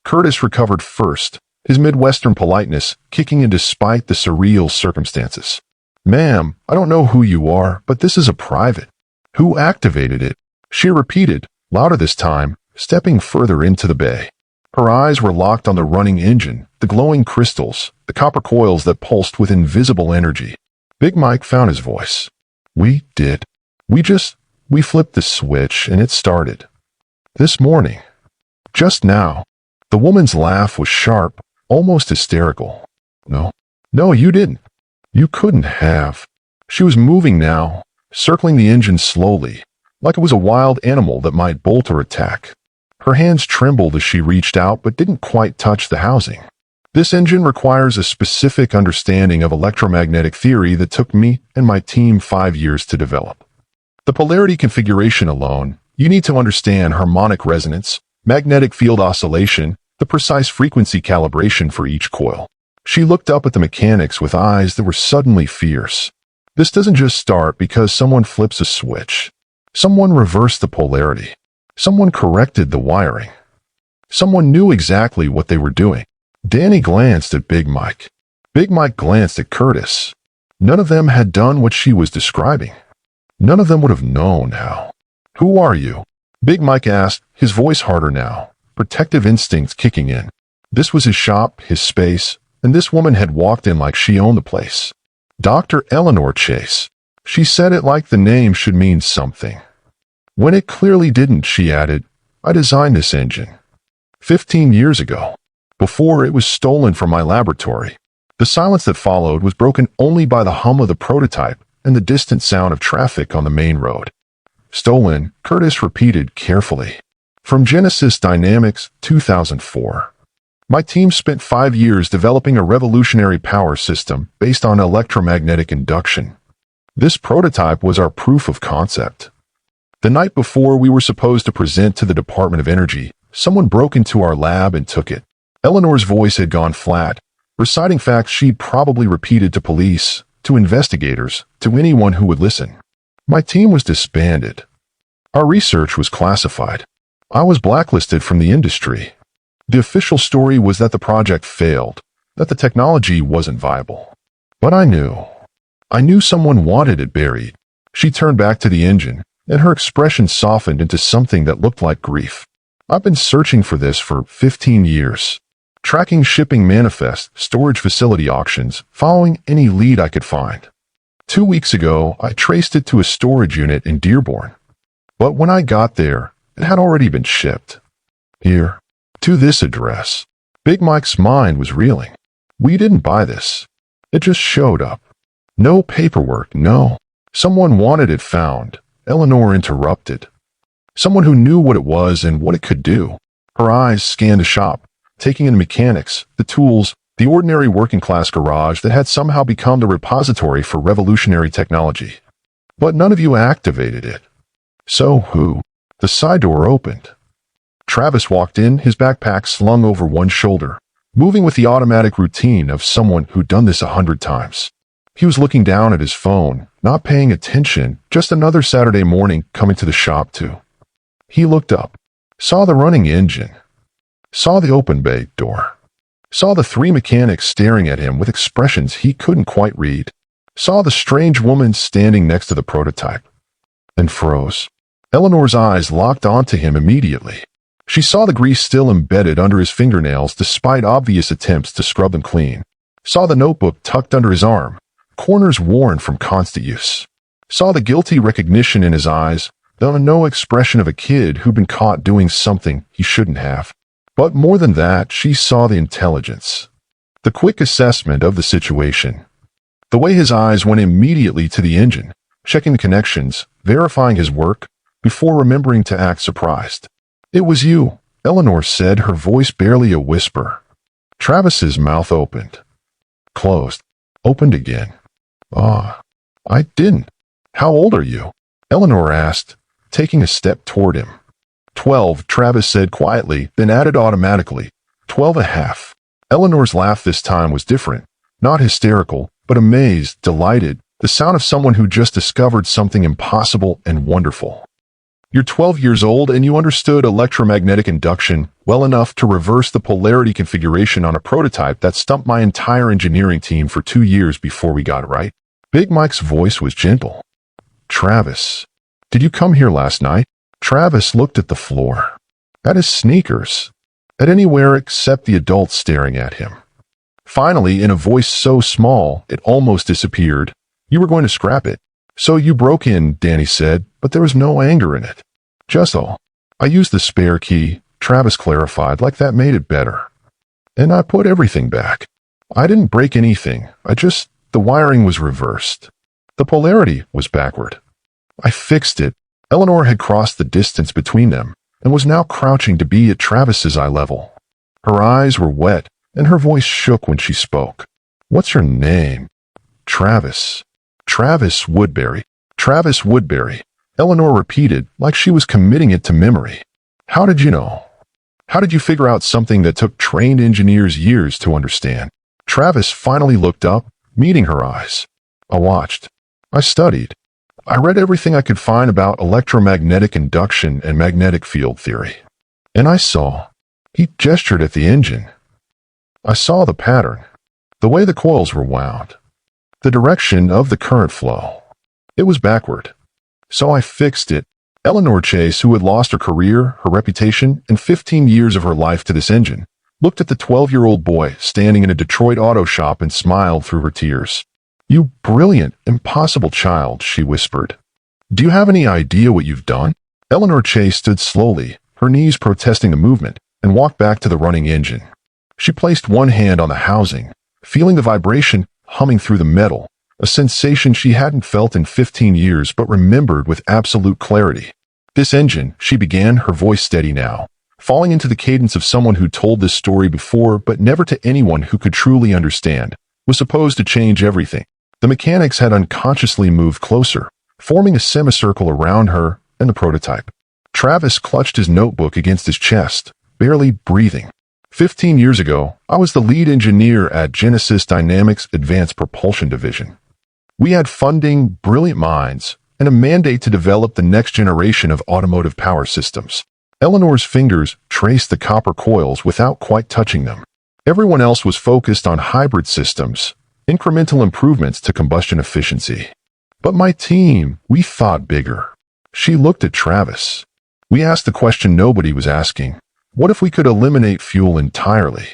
Curtis recovered first, his Midwestern politeness kicking in despite the surreal circumstances. "Ma'am, I don't know who you are, but this is a private." "Who activated it?" she repeated, louder this time, stepping further into the bay. Her eyes were locked on the running engine, the glowing crystals, the copper coils that pulsed with invisible energy. Big Mike found his voice. "We did. We flipped the switch and it started. This morning. Just now." The woman's laugh was sharp, almost hysterical. No, you didn't. You couldn't have." She was moving now, circling the engine slowly, like it was a wild animal that might bolt or attack. Her hands trembled as she reached out but didn't quite touch the housing. "This engine requires a specific understanding of electromagnetic theory that took me and my team 5 years to develop. The polarity configuration alone, you need to understand harmonic resonance, magnetic field oscillation, the precise frequency calibration for each coil." She looked up at the mechanics with eyes that were suddenly fierce. "This doesn't just start because someone flips a switch. Someone reversed the polarity. Someone corrected the wiring. Someone knew exactly what they were doing." Danny glanced at Big Mike. Big Mike glanced at Curtis. None of them had done what she was describing. None of them would have known how. "Who are you?" Big Mike asked, his voice harder now, protective instincts kicking in. This was his shop, his space, and this woman had walked in like she owned the place. "Dr. Eleanor Chase." She said it like the name should mean something. When it clearly didn't, she added, "I designed this engine 15 years ago, before it was stolen from my laboratory." The silence that followed was broken only by the hum of the prototype and the distant sound of traffic on the main road. "Stolen," Curtis repeated carefully. "From Genesis Dynamics, 2004. My team spent 5 years developing a revolutionary power system based on electromagnetic induction. This prototype was our proof of concept. The night before we were supposed to present to the Department of Energy, someone broke into our lab and took it." Eleanor's voice had gone flat, reciting facts she'd probably repeated to police, to investigators, to anyone who would listen. "My team was disbanded. Our research was classified. I was blacklisted from the industry. The official story was that the project failed, that the technology wasn't viable. But I knew someone wanted it buried." She turned back to the engine, and her expression softened into something that looked like grief. "I've been searching for this for 15 years. Tracking shipping manifests, storage facility auctions, following any lead I could find. 2 weeks ago, I traced it to a storage unit in Dearborn. But when I got there, it had already been shipped. Here, to this address." Big Mike's mind was reeling. "We didn't buy this. It just showed up. No paperwork, no." "Someone wanted it found," Eleanor interrupted. "Someone who knew what it was and what it could do." Her eyes scanned the shop, taking in the mechanics, the tools, the ordinary working-class garage that had somehow become the repository for revolutionary technology. But none of you activated it. So who? The side door opened. Travis walked in, his backpack slung over one shoulder, moving with the automatic routine of someone who'd done this 100 times. He was looking down at his phone, not paying attention, just another Saturday morning coming to the shop too. He looked up, saw the running engine, saw the open bay door, saw the three mechanics staring at him with expressions he couldn't quite read, saw the strange woman standing next to the prototype, and froze. Eleanor's eyes locked onto him immediately. She saw the grease still embedded under his fingernails despite obvious attempts to scrub them clean, saw the notebook tucked under his arm, corners worn from constant use, saw the guilty recognition in his eyes, though no expression of a kid who'd been caught doing something he shouldn't have. But more than that, she saw the intelligence, the quick assessment of the situation, the way his eyes went immediately to the engine, checking the connections, verifying his work, before remembering to act surprised. "It was you," Eleanor said, her voice barely a whisper. Travis's mouth opened, closed, opened again. I didn't." "How old are you?" Eleanor asked, taking a step toward him. 12, Travis said quietly, then added automatically, 12.5. Eleanor's laugh this time was different, not hysterical, but amazed, delighted, the sound of someone who just discovered something impossible and wonderful. "You're 12 years old and you understood electromagnetic induction well enough to reverse the polarity configuration on a prototype that stumped my entire engineering team for 2 years before we got it right." Big Mike's voice was gentle. "Travis, did you come here last night?" Travis looked at the floor, at his sneakers, at anywhere except the adults staring at him. Finally, in a voice so small it almost disappeared, "You were going to scrap it." "So you broke in," Danny said, but there was no anger in it. "Just all. I used the spare key," Travis clarified, like that made it better. "And I put everything back. I didn't break anything. The wiring was reversed. The polarity was backward. I fixed it." Eleanor had crossed the distance between them and was now crouching to be at Travis's eye level. Her eyes were wet and her voice shook when she spoke. "What's your name?" "Travis." "Travis Woodbury." "Travis Woodbury," Eleanor repeated like she was committing it to memory. "How did you know? How did you figure out something that took trained engineers years to understand?" Travis finally looked up, meeting her eyes. "I watched. I studied. I read everything I could find about electromagnetic induction and magnetic field theory. And I saw." He gestured at the engine. "I saw the pattern, the way the coils were wound, the direction of the current flow. It was backward. So I fixed it." Eleanor Chase, who had lost her career, her reputation, and 15 years of her life to this engine, looked at the 12-year-old boy standing in a Detroit auto shop and smiled through her tears. "You brilliant, impossible child," she whispered. "Do you have any idea what you've done?" Eleanor Chase stood slowly, her knees protesting the movement, and walked back to the running engine. She placed one hand on the housing, feeling the vibration humming through the metal, a sensation she hadn't felt in 15 years but remembered with absolute clarity. "This engine," she began, her voice steady now, falling into the cadence of someone who told this story before but never to anyone who could truly understand, was supposed to change everything. The mechanics had unconsciously moved closer, forming a semicircle around her and the prototype. Travis clutched his notebook against his chest, barely breathing. 15 years ago, I was the lead engineer at Genesis Dynamics' Advanced Propulsion Division. We had funding, brilliant minds, and a mandate to develop the next generation of automotive power systems. Eleanor's fingers traced the copper coils without quite touching them. Everyone else was focused on hybrid systems, incremental improvements to combustion efficiency. But my team, we thought bigger. She looked at Travis. We asked the question nobody was asking. What if we could eliminate fuel entirely?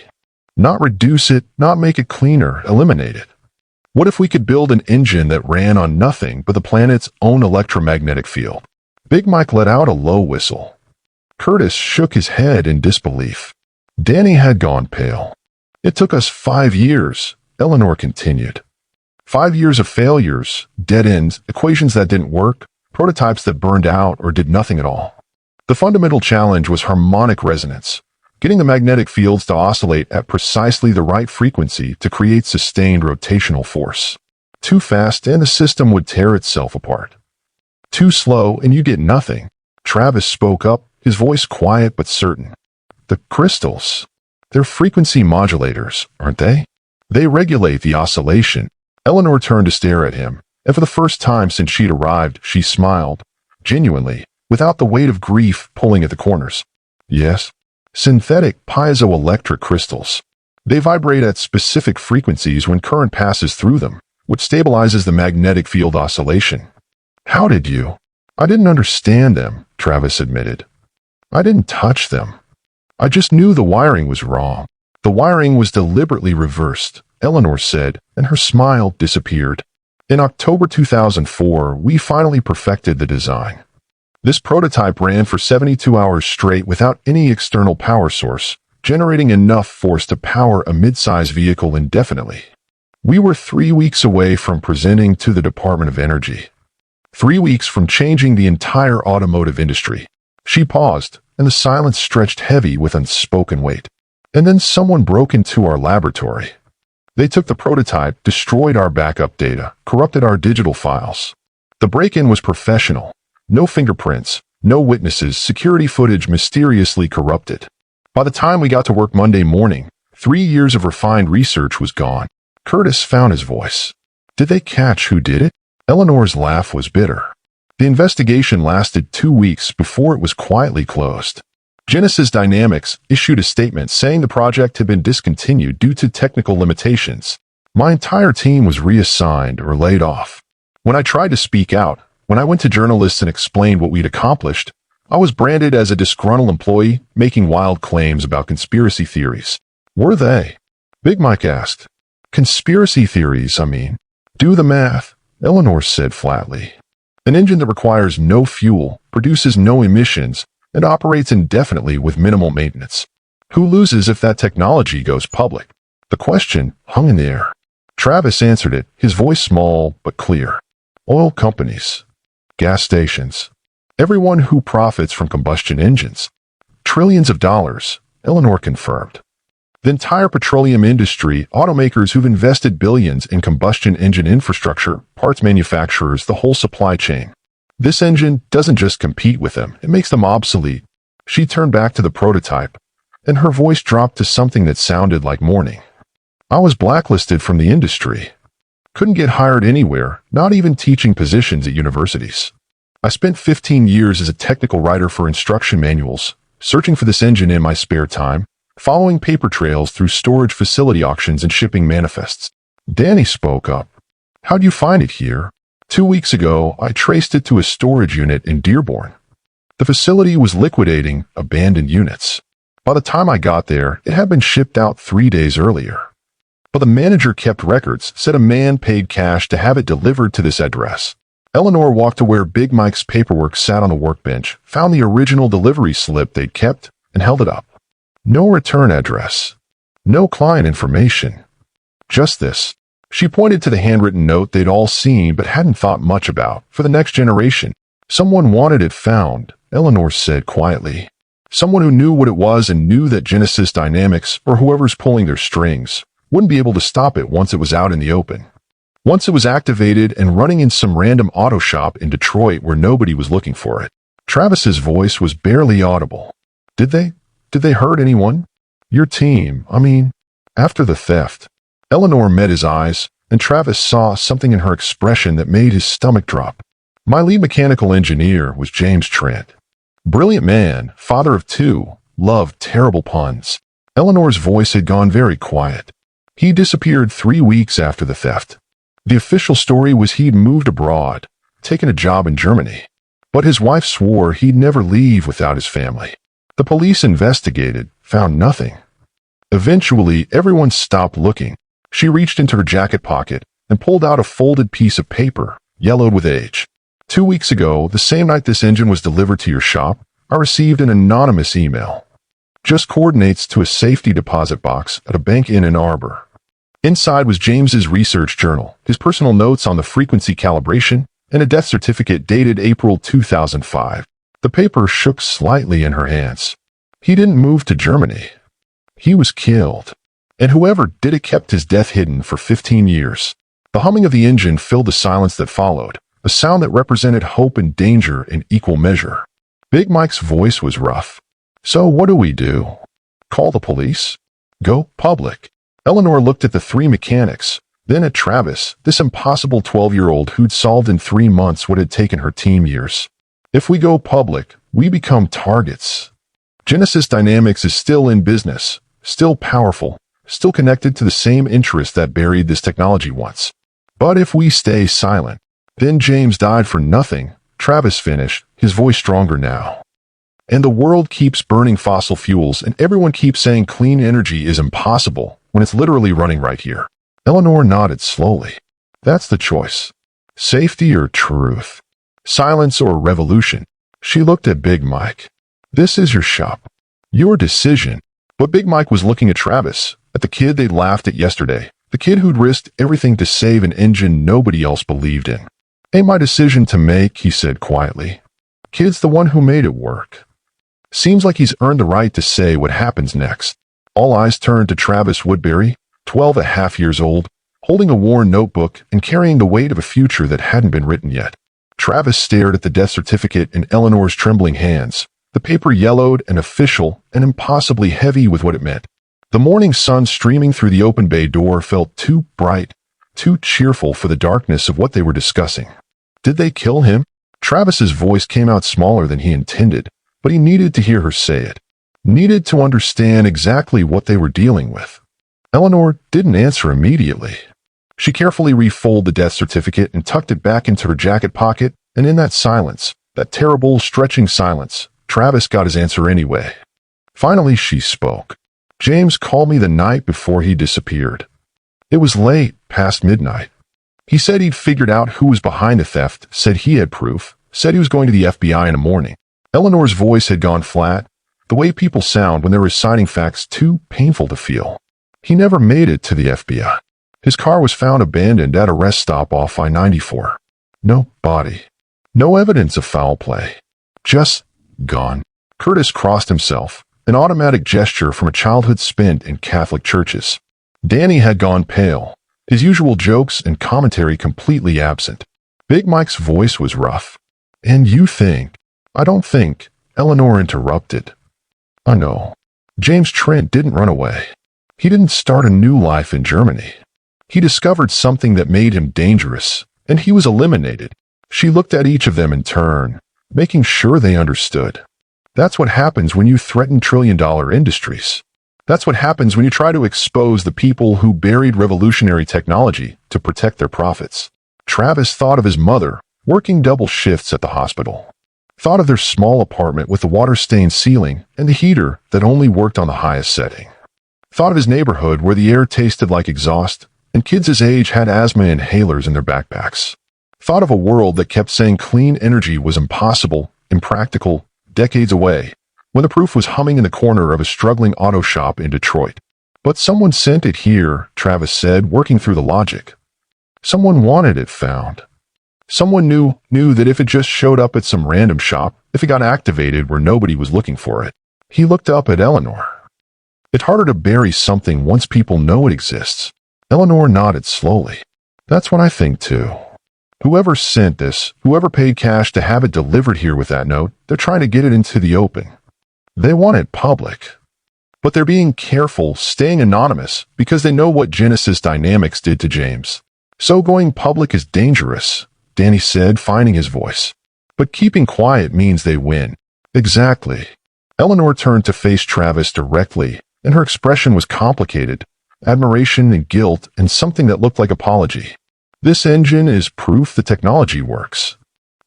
Not reduce it, not make it cleaner, eliminate it. What if we could build an engine that ran on nothing but the planet's own electromagnetic field? Big Mike let out a low whistle. Curtis shook his head in disbelief. Danny had gone pale. "It took us 5 years, Eleanor continued. 5 years of failures, dead ends, equations that didn't work, prototypes that burned out or did nothing at all. The fundamental challenge was harmonic resonance, getting the magnetic fields to oscillate at precisely the right frequency to create sustained rotational force. Too fast and the system would tear itself apart. Too slow and you get nothing. Travis spoke up, his voice quiet but certain. The crystals. They're frequency modulators, aren't they? They regulate the oscillation. Eleanor turned to stare at him, and for the first time since she'd arrived, she smiled, genuinely, without the weight of grief pulling at the corners. Yes. Synthetic piezoelectric crystals. They vibrate at specific frequencies when current passes through them, which stabilizes the magnetic field oscillation. How did you? I didn't understand them, Travis admitted. I didn't touch them. I just knew the wiring was wrong. The wiring was deliberately reversed, Eleanor said, and her smile disappeared. In October 2004, we finally perfected the design. This prototype ran for 72 hours straight without any external power source, generating enough force to power a mid-size vehicle indefinitely. We were 3 weeks away from presenting to the Department of Energy. 3 weeks from changing the entire automotive industry. She paused, and the silence stretched heavy with unspoken weight. And then someone broke into our laboratory. They took the prototype, destroyed our backup data, corrupted our digital files. The break-in was professional. No fingerprints, no witnesses, security footage mysteriously corrupted. By the time we got to work Monday morning, 3 years of refined research was gone. Curtis found his voice. Did they catch who did it? Eleanor's laugh was bitter. The investigation lasted 2 weeks before it was quietly closed. Genesis Dynamics issued a statement saying the project had been discontinued due to technical limitations. My entire team was reassigned or laid off. When I tried to speak out, when I went to journalists and explained what we'd accomplished, I was branded as a disgruntled employee making wild claims about conspiracy theories. Were they? Big Mike asked. Conspiracy theories, I mean. Do the math, Eleanor said flatly. An engine that requires no fuel, produces no emissions, and operates indefinitely with minimal maintenance. Who loses if that technology goes public? The question hung in the air. Travis answered it, his voice small but clear. Oil companies. Gas stations. Everyone who profits from combustion engines. Trillions of dollars, Eleanor confirmed. The entire petroleum industry, automakers who've invested billions in combustion engine infrastructure, parts manufacturers, the whole supply chain. This engine doesn't just compete with them, it makes them obsolete. She turned back to the prototype, and her voice dropped to something that sounded like mourning. I was blacklisted from the industry. Couldn't get hired anywhere, not even teaching positions at universities. I spent 15 years as a technical writer for instruction manuals, searching for this engine in my spare time, following paper trails through storage facility auctions and shipping manifests. Danny spoke up. How'd you find it here? 2 weeks ago, I traced it to a storage unit in Dearborn. The facility was liquidating abandoned units. By the time I got there, it had been shipped out 3 days earlier. But the manager kept records, said a man paid cash to have it delivered to this address. Eleanor walked to where Big Mike's paperwork sat on the workbench, found the original delivery slip they'd kept, and held it up. No return address. No client information. Just this. She pointed to the handwritten note they'd all seen but hadn't thought much about. For the next generation, someone wanted it found, Eleanor said quietly. Someone who knew what it was and knew that Genesis Dynamics, or whoever's pulling their strings, wouldn't be able to stop it once it was out in the open. Once it was activated and running in some random auto shop in Detroit where nobody was looking for it. Travis's voice was barely audible. Did they hurt anyone? Your team, I mean. After the theft. Eleanor met his eyes, and Travis saw something in her expression that made his stomach drop. My lead mechanical engineer was James Trent. Brilliant man, father of 2, loved terrible puns. Eleanor's voice had gone very quiet. He disappeared 3 weeks after the theft. The official story was he'd moved abroad, taken a job in Germany. But his wife swore he'd never leave without his family. The police investigated, found nothing. Eventually, everyone stopped looking. She reached into her jacket pocket and pulled out a folded piece of paper, yellowed with age. 2 weeks ago, the same night this engine was delivered to your shop, I received an anonymous email. Just coordinates to a safety deposit box at a bank in Ann Arbor. Inside was James's research journal, his personal notes on the frequency calibration, and a death certificate dated April 2005. The paper shook slightly in her hands. He didn't move to Germany. He was killed. And whoever did it kept his death hidden for 15 years. The humming of the engine filled the silence that followed, a sound that represented hope and danger in equal measure. Big Mike's voice was rough. So what do we do? Call the police? Go public? Eleanor looked at the three mechanics, then at Travis, this impossible 12-year-old who'd solved in 3 months what had taken her teen years. If we go public, we become targets. Genesis Dynamics is still in business, still powerful, still connected to the same interests that buried this technology once. But if we stay silent, then James died for nothing, Travis finished, his voice stronger now. And the world keeps burning fossil fuels and everyone keeps saying clean energy is impossible when it's literally running right here. Eleanor nodded slowly. That's the choice. Safety or truth? Silence or revolution? She looked at Big Mike. This is your shop. Your decision. But Big Mike was looking at Travis, at the kid they'd laughed at yesterday, the kid who'd risked everything to save an engine nobody else believed in. Ain't my decision to make, he said quietly. Kid's the one who made it work. Seems like he's earned the right to say what happens next. All eyes turned to Travis Woodbury, 12.5 years old, holding a worn notebook and carrying the weight of a future that hadn't been written yet. Travis stared at the death certificate in Eleanor's trembling hands, the paper yellowed and official and impossibly heavy with what it meant. The morning sun streaming through the open bay door felt too bright, too cheerful for the darkness of what they were discussing. Did they kill him? Travis's voice came out smaller than he intended, but he needed to hear her say it. Needed to understand exactly what they were dealing with. Eleanor didn't answer immediately. She carefully refolded the death certificate and tucked it back into her jacket pocket, and in that silence, that terrible, stretching silence, Travis got his answer anyway. Finally, she spoke. James called me the night before he disappeared. It was late, past midnight. He said he'd figured out who was behind the theft, said he had proof, said he was going to the FBI in the morning. Eleanor's voice had gone flat, the way people sound when they're reciting facts too painful to feel. He never made it to the FBI. His car was found abandoned at a rest stop off I-94. No body. No evidence of foul play. Just gone. Curtis crossed himself, an automatic gesture from a childhood spent in Catholic churches. Danny had gone pale, his usual jokes and commentary completely absent. Big Mike's voice was rough. And you think? I don't think, Eleanor interrupted. I know. James Trent didn't run away. He didn't start a new life in Germany. He discovered something that made him dangerous, and he was eliminated. She looked at each of them in turn, making sure they understood. That's what happens when you threaten trillion-dollar industries. That's what happens when you try to expose the people who buried revolutionary technology to protect their profits. Travis thought of his mother, working double shifts at the hospital. Thought of their small apartment with the water-stained ceiling and the heater that only worked on the highest setting. Thought of his neighborhood where the air tasted like exhaust and kids his age had asthma inhalers in their backpacks. Thought of a world that kept saying clean energy was impossible, impractical, decades away, when the proof was humming in the corner of a struggling auto shop in Detroit. But someone sent it here, Travis said, working through the logic. Someone wanted it found. Someone knew that if it just showed up at some random shop, if it got activated where nobody was looking for it. He looked up at Eleanor. It's harder to bury something once people know it exists. Eleanor nodded slowly. That's what I think too. Whoever sent this, whoever paid cash to have it delivered here with that note, they're trying to get it into the open. They want it public. But they're being careful, staying anonymous, because they know what Genesis Dynamics did to James. So going public is dangerous, Danny said, finding his voice. But keeping quiet means they win. Exactly. Eleanor turned to face Travis directly, and her expression was complicated. Admiration and guilt and something that looked like apology. This engine is proof the technology works.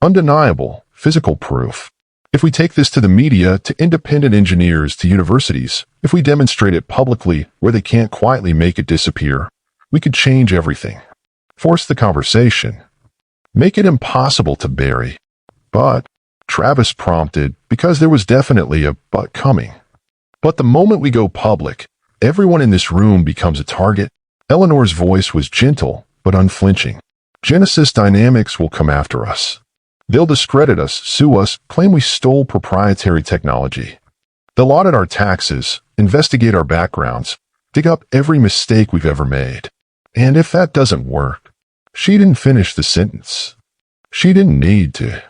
Undeniable, physical proof. If we take this to the media, to independent engineers, to universities, if we demonstrate it publicly where they can't quietly make it disappear, we could change everything. Force the conversation. Make it impossible to bury. But, Travis prompted, because there was definitely a but coming. But the moment we go public, everyone in this room becomes a target. Eleanor's voice was gentle, but unflinching. Genesis Dynamics will come after us. They'll discredit us, sue us, claim we stole proprietary technology. They'll audit our taxes, investigate our backgrounds, dig up every mistake we've ever made. And if that doesn't work, she didn't finish the sentence. She didn't need to.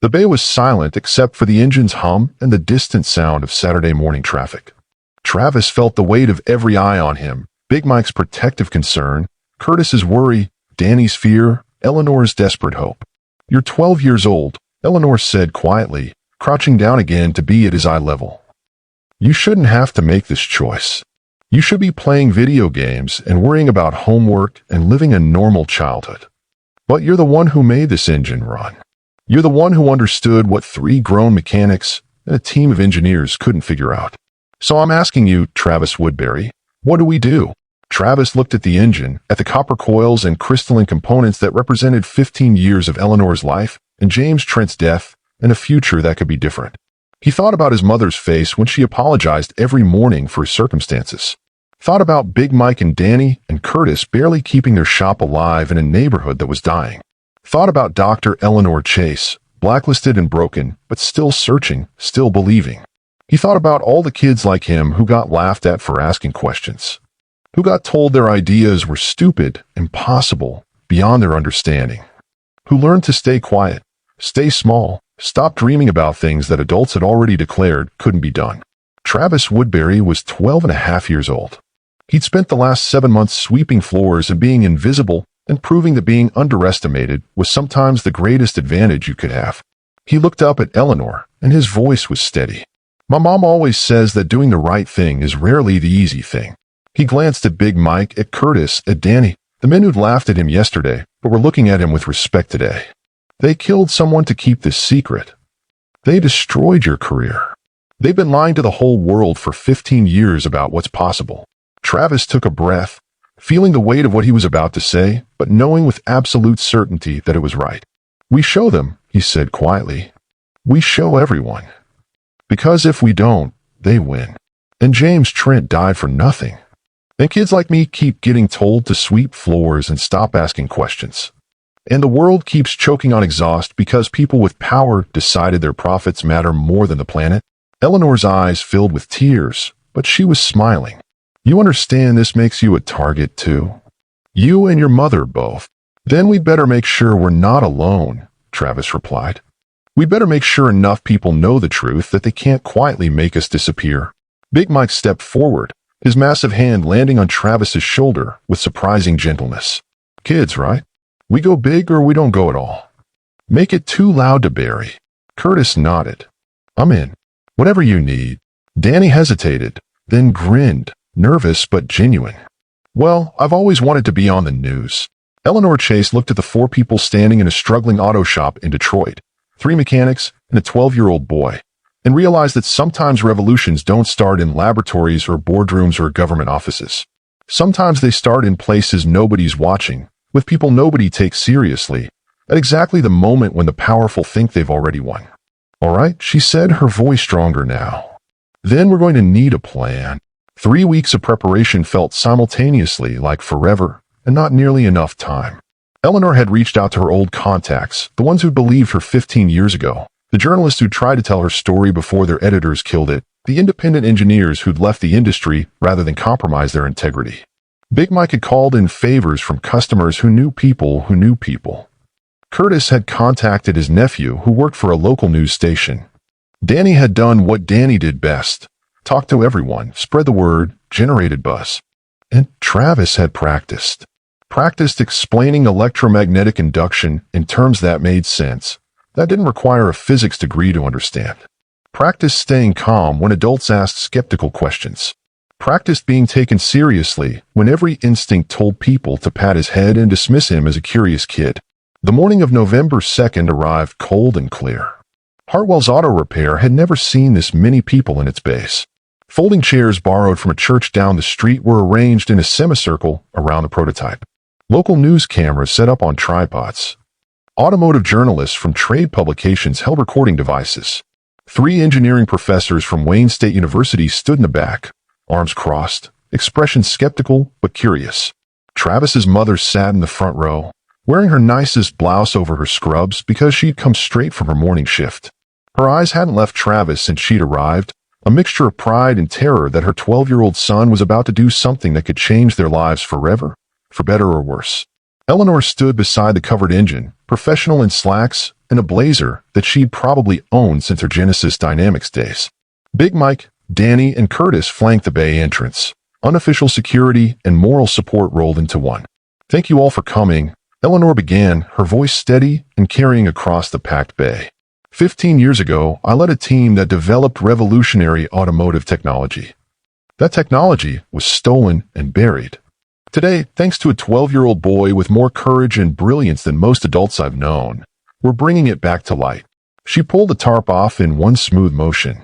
The bay was silent except for the engine's hum and the distant sound of Saturday morning traffic. Travis felt the weight of every eye on him, Big Mike's protective concern, Curtis's worry, Danny's fear, Eleanor's desperate hope. "You're 12 years old," Eleanor said quietly, crouching down again to be at his eye level. "You shouldn't have to make this choice. You should be playing video games and worrying about homework and living a normal childhood. But you're the one who made this engine run. You're the one who understood what 3 grown mechanics and a team of engineers couldn't figure out. So I'm asking you, Travis Woodbury, what do we do?" Travis looked at the engine, at the copper coils and crystalline components that represented 15 years of Eleanor's life and James Trent's death and a future that could be different. He thought about his mother's face when she apologized every morning for his circumstances. Thought about Big Mike and Danny and Curtis barely keeping their shop alive in a neighborhood that was dying. Thought about Dr. Eleanor Chase, blacklisted and broken, but still searching, still believing. He thought about all the kids like him who got laughed at for asking questions, who got told their ideas were stupid, impossible, beyond their understanding, who learned to stay quiet, stay small, stop dreaming about things that adults had already declared couldn't be done. Travis Woodbury was 12 and a half years old. He'd spent the last 7 months sweeping floors and being invisible and proving that being underestimated was sometimes the greatest advantage you could have. He looked up at Eleanor, and his voice was steady. "My mom always says that doing the right thing is rarely the easy thing." He glanced at Big Mike, at Curtis, at Danny, the men who'd laughed at him yesterday, but were looking at him with respect today. "They killed someone to keep this secret. They destroyed your career. They've been lying to the whole world for 15 years about what's possible." Travis took a breath, feeling the weight of what he was about to say, but knowing with absolute certainty that it was right. "We show them," he said quietly. "We show everyone. Because if we don't, they win. And James Trent died for nothing. And kids like me keep getting told to sweep floors and stop asking questions. And the world keeps choking on exhaust because people with power decided their profits matter more than the planet." Eleanor's eyes filled with tears, but she was smiling. "You understand this makes you a target too? You and your mother both." "Then we'd better make sure we're not alone," Travis replied. "We'd better make sure enough people know the truth that they can't quietly make us disappear." Big Mike stepped forward, his massive hand landing on Travis's shoulder with surprising gentleness. "Kids, right? We go big or we don't go at all. Make it too loud to bury." Curtis nodded. "I'm in. Whatever you need." Danny hesitated, then grinned, nervous but genuine. "Well, I've always wanted to be on the news." Eleanor Chase looked at the 4 people standing in a struggling auto shop in Detroit, 3 mechanics and a 12-year-old boy, and realized that sometimes revolutions don't start in laboratories or boardrooms or government offices. Sometimes they start in places nobody's watching, with people nobody takes seriously, at exactly the moment when the powerful think they've already won. "All right," she said, her voice stronger now. "Then we're going to need a plan." 3 weeks of preparation felt simultaneously like forever and not nearly enough time. Eleanor had reached out to her old contacts, the ones who believed her 15 years ago, the journalists who'd tried to tell her story before their editors killed it, the independent engineers who'd left the industry rather than compromise their integrity. Big Mike had called in favors from customers who knew people who knew people. Curtis had contacted his nephew who worked for a local news station. Danny had done what Danny did best. Talked to everyone, spread the word, generated buzz. And Travis had practiced. Practiced explaining electromagnetic induction in terms that made sense. That didn't require a physics degree to understand. Practiced staying calm when adults asked skeptical questions. Practiced being taken seriously when every instinct told people to pat his head and dismiss him as a curious kid. The morning of November 2nd arrived cold and clear. Hartwell's Auto Repair had never seen this many people in its base. Folding chairs borrowed from a church down the street were arranged in a semicircle around the prototype. Local news cameras set up on tripods. Automotive journalists from trade publications held recording devices. 3 engineering professors from Wayne State University stood in the back, arms crossed, expressions skeptical but curious. Travis's mother sat in the front row, wearing her nicest blouse over her scrubs because she'd come straight from her morning shift. Her eyes hadn't left Travis since she'd arrived, a mixture of pride and terror that her 12-year-old son was about to do something that could change their lives forever, for better or worse. Eleanor stood beside the covered engine, professional in slacks and a blazer that she'd probably owned since her Genesis Dynamics days. Big Mike, Danny, and Curtis flanked the bay entrance. Unofficial security and moral support rolled into one. "Thank you all for coming," Eleanor began, her voice steady and carrying across the packed bay. 15 years ago, I led a team that developed revolutionary automotive technology. That technology was stolen and buried. Today, thanks to a 12-year-old boy with more courage and brilliance than most adults I've known, we're bringing it back to light. She pulled the tarp off in one smooth motion.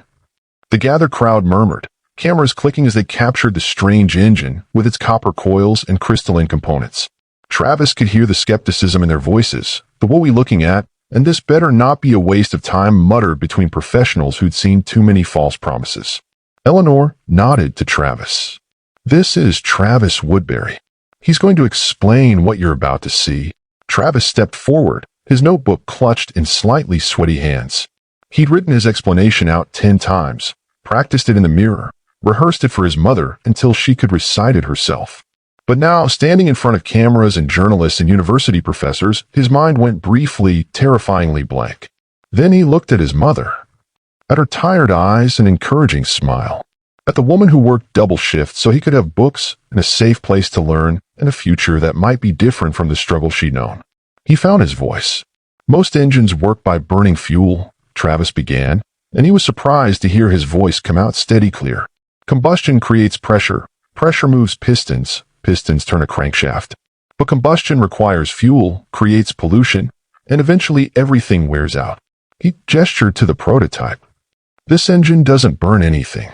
The gathered crowd murmured, cameras clicking as they captured the strange engine with its copper coils and crystalline components. Travis could hear the skepticism in their voices. "The what we looking at? And this better not be a waste of time," muttered between professionals who'd seen too many false promises. Eleanor nodded to Travis. "This is Travis Woodbury. He's going to explain what you're about to see." Travis stepped forward, his notebook clutched in slightly sweaty hands. He'd written his explanation out 10 times, practiced it in the mirror, rehearsed it for his mother until she could recite it herself. But now, standing in front of cameras and journalists and university professors, his mind went briefly, terrifyingly blank. Then he looked at his mother, at her tired eyes and encouraging smile, at the woman who worked double shifts so he could have books and a safe place to learn and a future that might be different from the struggle she'd known. He found his voice. "Most engines work by burning fuel," Travis began, and he was surprised to hear his voice come out steady clear. "Combustion creates pressure. Pressure moves pistons. Pistons turn a crankshaft. But combustion requires fuel, creates pollution, and eventually everything wears out." He gestured to the prototype. "This engine doesn't burn anything.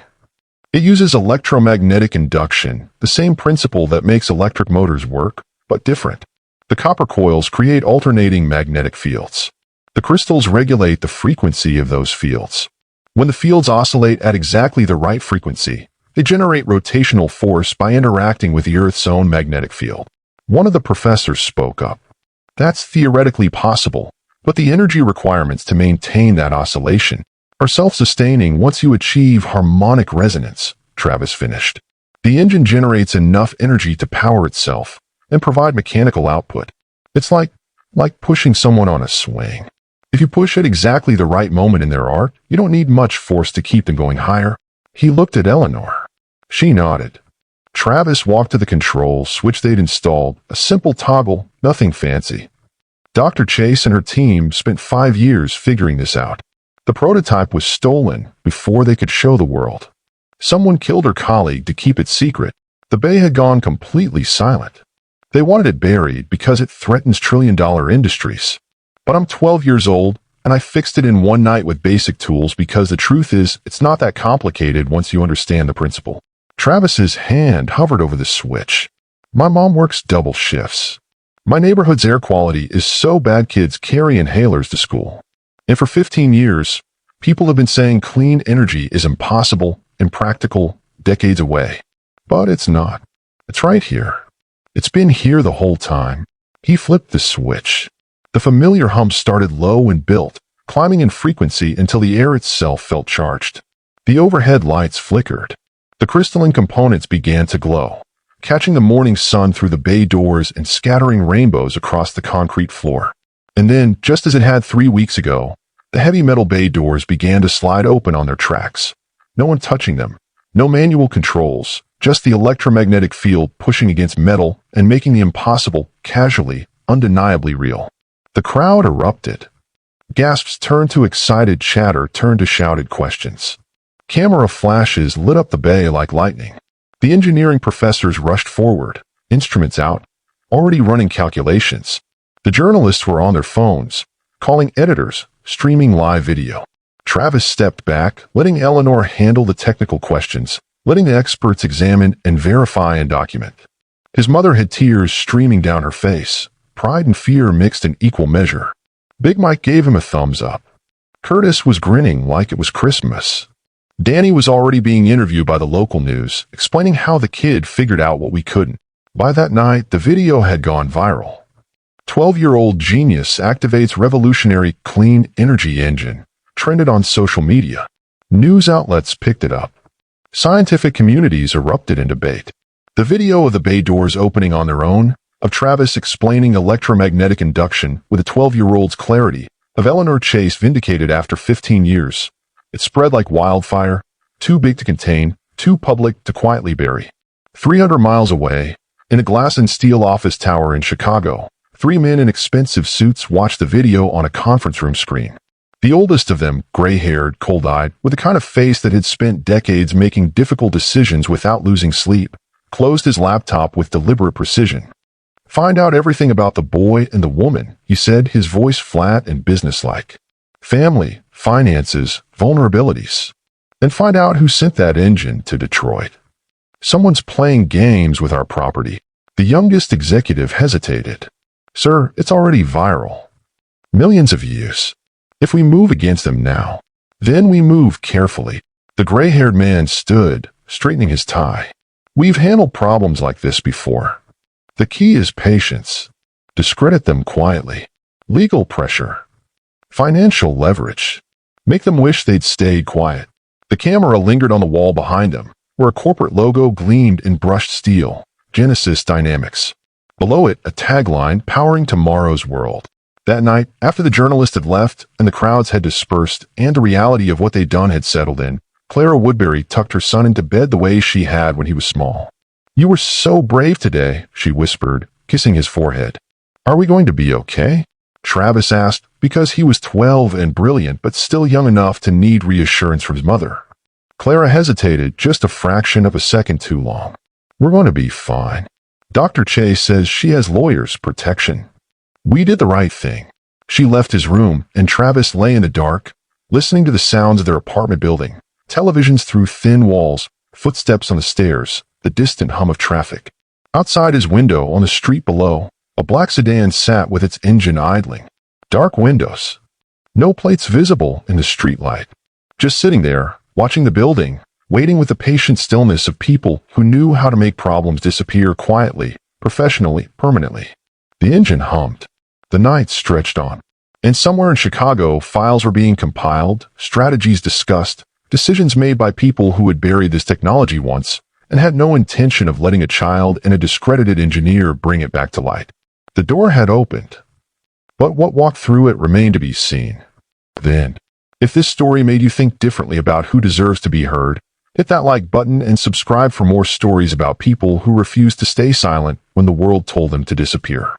It uses electromagnetic induction, the same principle that makes electric motors work, but different. The copper coils create alternating magnetic fields. The crystals regulate the frequency of those fields. When the fields oscillate at exactly the right frequency, they generate rotational force by interacting with the Earth's own magnetic field." One of the professors spoke up. "That's theoretically possible, but the energy requirements to maintain that oscillation are self-sustaining once you achieve harmonic resonance," Travis finished. "The engine generates enough energy to power itself and provide mechanical output. It's like pushing someone on a swing. If you push at exactly the right moment in their arc, you don't need much force to keep them going higher." He looked at Eleanor. She nodded. Travis walked to the control switch they'd installed, a simple toggle, nothing fancy. Dr. Chase and her team spent 5 years figuring this out. The prototype was stolen before they could show the world. Someone killed her colleague to keep it secret. The bay had gone completely silent. They wanted it buried because it threatens trillion-dollar industries. But I'm 12 years old, and I fixed it in one night with basic tools because the truth is, it's not that complicated once you understand the principle. Travis's hand hovered over the switch. "My mom works double shifts. My neighborhood's air quality is so bad kids carry inhalers to school. And for 15 years, people have been saying clean energy is impossible, impractical, decades away. But it's not. It's right here. It's been here the whole time." He flipped the switch. The familiar hum started low and built, climbing in frequency until the air itself felt charged. The overhead lights flickered. The crystalline components began to glow, catching the morning sun through the bay doors and scattering rainbows across the concrete floor. And then, just as it had 3 weeks ago, the heavy metal bay doors began to slide open on their tracks. No one touching them, no manual controls, just the electromagnetic field pushing against metal and making the impossible casually, undeniably real. The crowd erupted. Gasps turned to excited chatter turned to shouted questions. Camera flashes lit up the bay like lightning. The engineering professors rushed forward, instruments out, already running calculations. The journalists were on their phones, calling editors, streaming live video. Travis stepped back, letting Eleanor handle the technical questions, letting the experts examine and verify and document. His mother had tears streaming down her face, pride and fear mixed in equal measure. Big Mike gave him a thumbs up. Curtis was grinning like it was Christmas. Danny was already being interviewed by the local news, explaining how the kid figured out what we couldn't. By that night, the video had gone viral. 12-year-old genius activates revolutionary clean energy engine, trended on social media. News outlets picked it up. Scientific communities erupted in debate. The video of the bay doors opening on their own, of Travis explaining electromagnetic induction with a 12-year-old's clarity, of Eleanor Chase vindicated after 15 years. It spread like wildfire, too big to contain, too public to quietly bury. 300 miles away, in a glass and steel office tower in Chicago, 3 men in expensive suits watched the video on a conference room screen. The oldest of them, gray-haired, cold-eyed, with the kind of face that had spent decades making difficult decisions without losing sleep, closed his laptop with deliberate precision. "Find out everything about the boy and the woman," he said, his voice flat and businesslike. "Family, finances, vulnerabilities. Then find out who sent that engine to Detroit. Someone's playing games with our property." The youngest executive hesitated. "Sir, it's already viral. Millions of views. If we move against them now, then we move carefully." The gray-haired man stood, straightening his tie. "We've handled problems like this before. The key is patience. Discredit them quietly. Legal pressure. Financial leverage. Make them wish they'd stayed quiet." The camera lingered on the wall behind them, where a corporate logo gleamed in brushed steel, Genesis Dynamics. Below it, a tagline powering tomorrow's world. That night, after the journalist had left and the crowds had dispersed and the reality of what they'd done had settled in, Clara Woodbury tucked her son into bed the way she had when he was small. "You were so brave today," she whispered, kissing his forehead. "Are we going to be okay?" Travis asked, because he was 12 and brilliant but still young enough to need reassurance from his mother. Clara hesitated just a fraction of a second too long. "We're going to be fine. Dr. Chase says she has lawyers' protection. We did the right thing." She left his room, and Travis lay in the dark, listening to the sounds of their apartment building, televisions through thin walls, footsteps on the stairs, the distant hum of traffic. Outside his window on the street below, a black sedan sat with its engine idling. Dark windows. No plates visible in the streetlight. Just sitting there, watching the building, waiting with the patient stillness of people who knew how to make problems disappear quietly, professionally, permanently. The engine hummed. The night stretched on. And somewhere in Chicago, files were being compiled, strategies discussed, decisions made by people who had buried this technology once and had no intention of letting a child and a discredited engineer bring it back to light. The door had opened, but what walked through it remained to be seen. Then, if this story made you think differently about who deserves to be heard, hit that like button and subscribe for more stories about people who refused to stay silent when the world told them to disappear.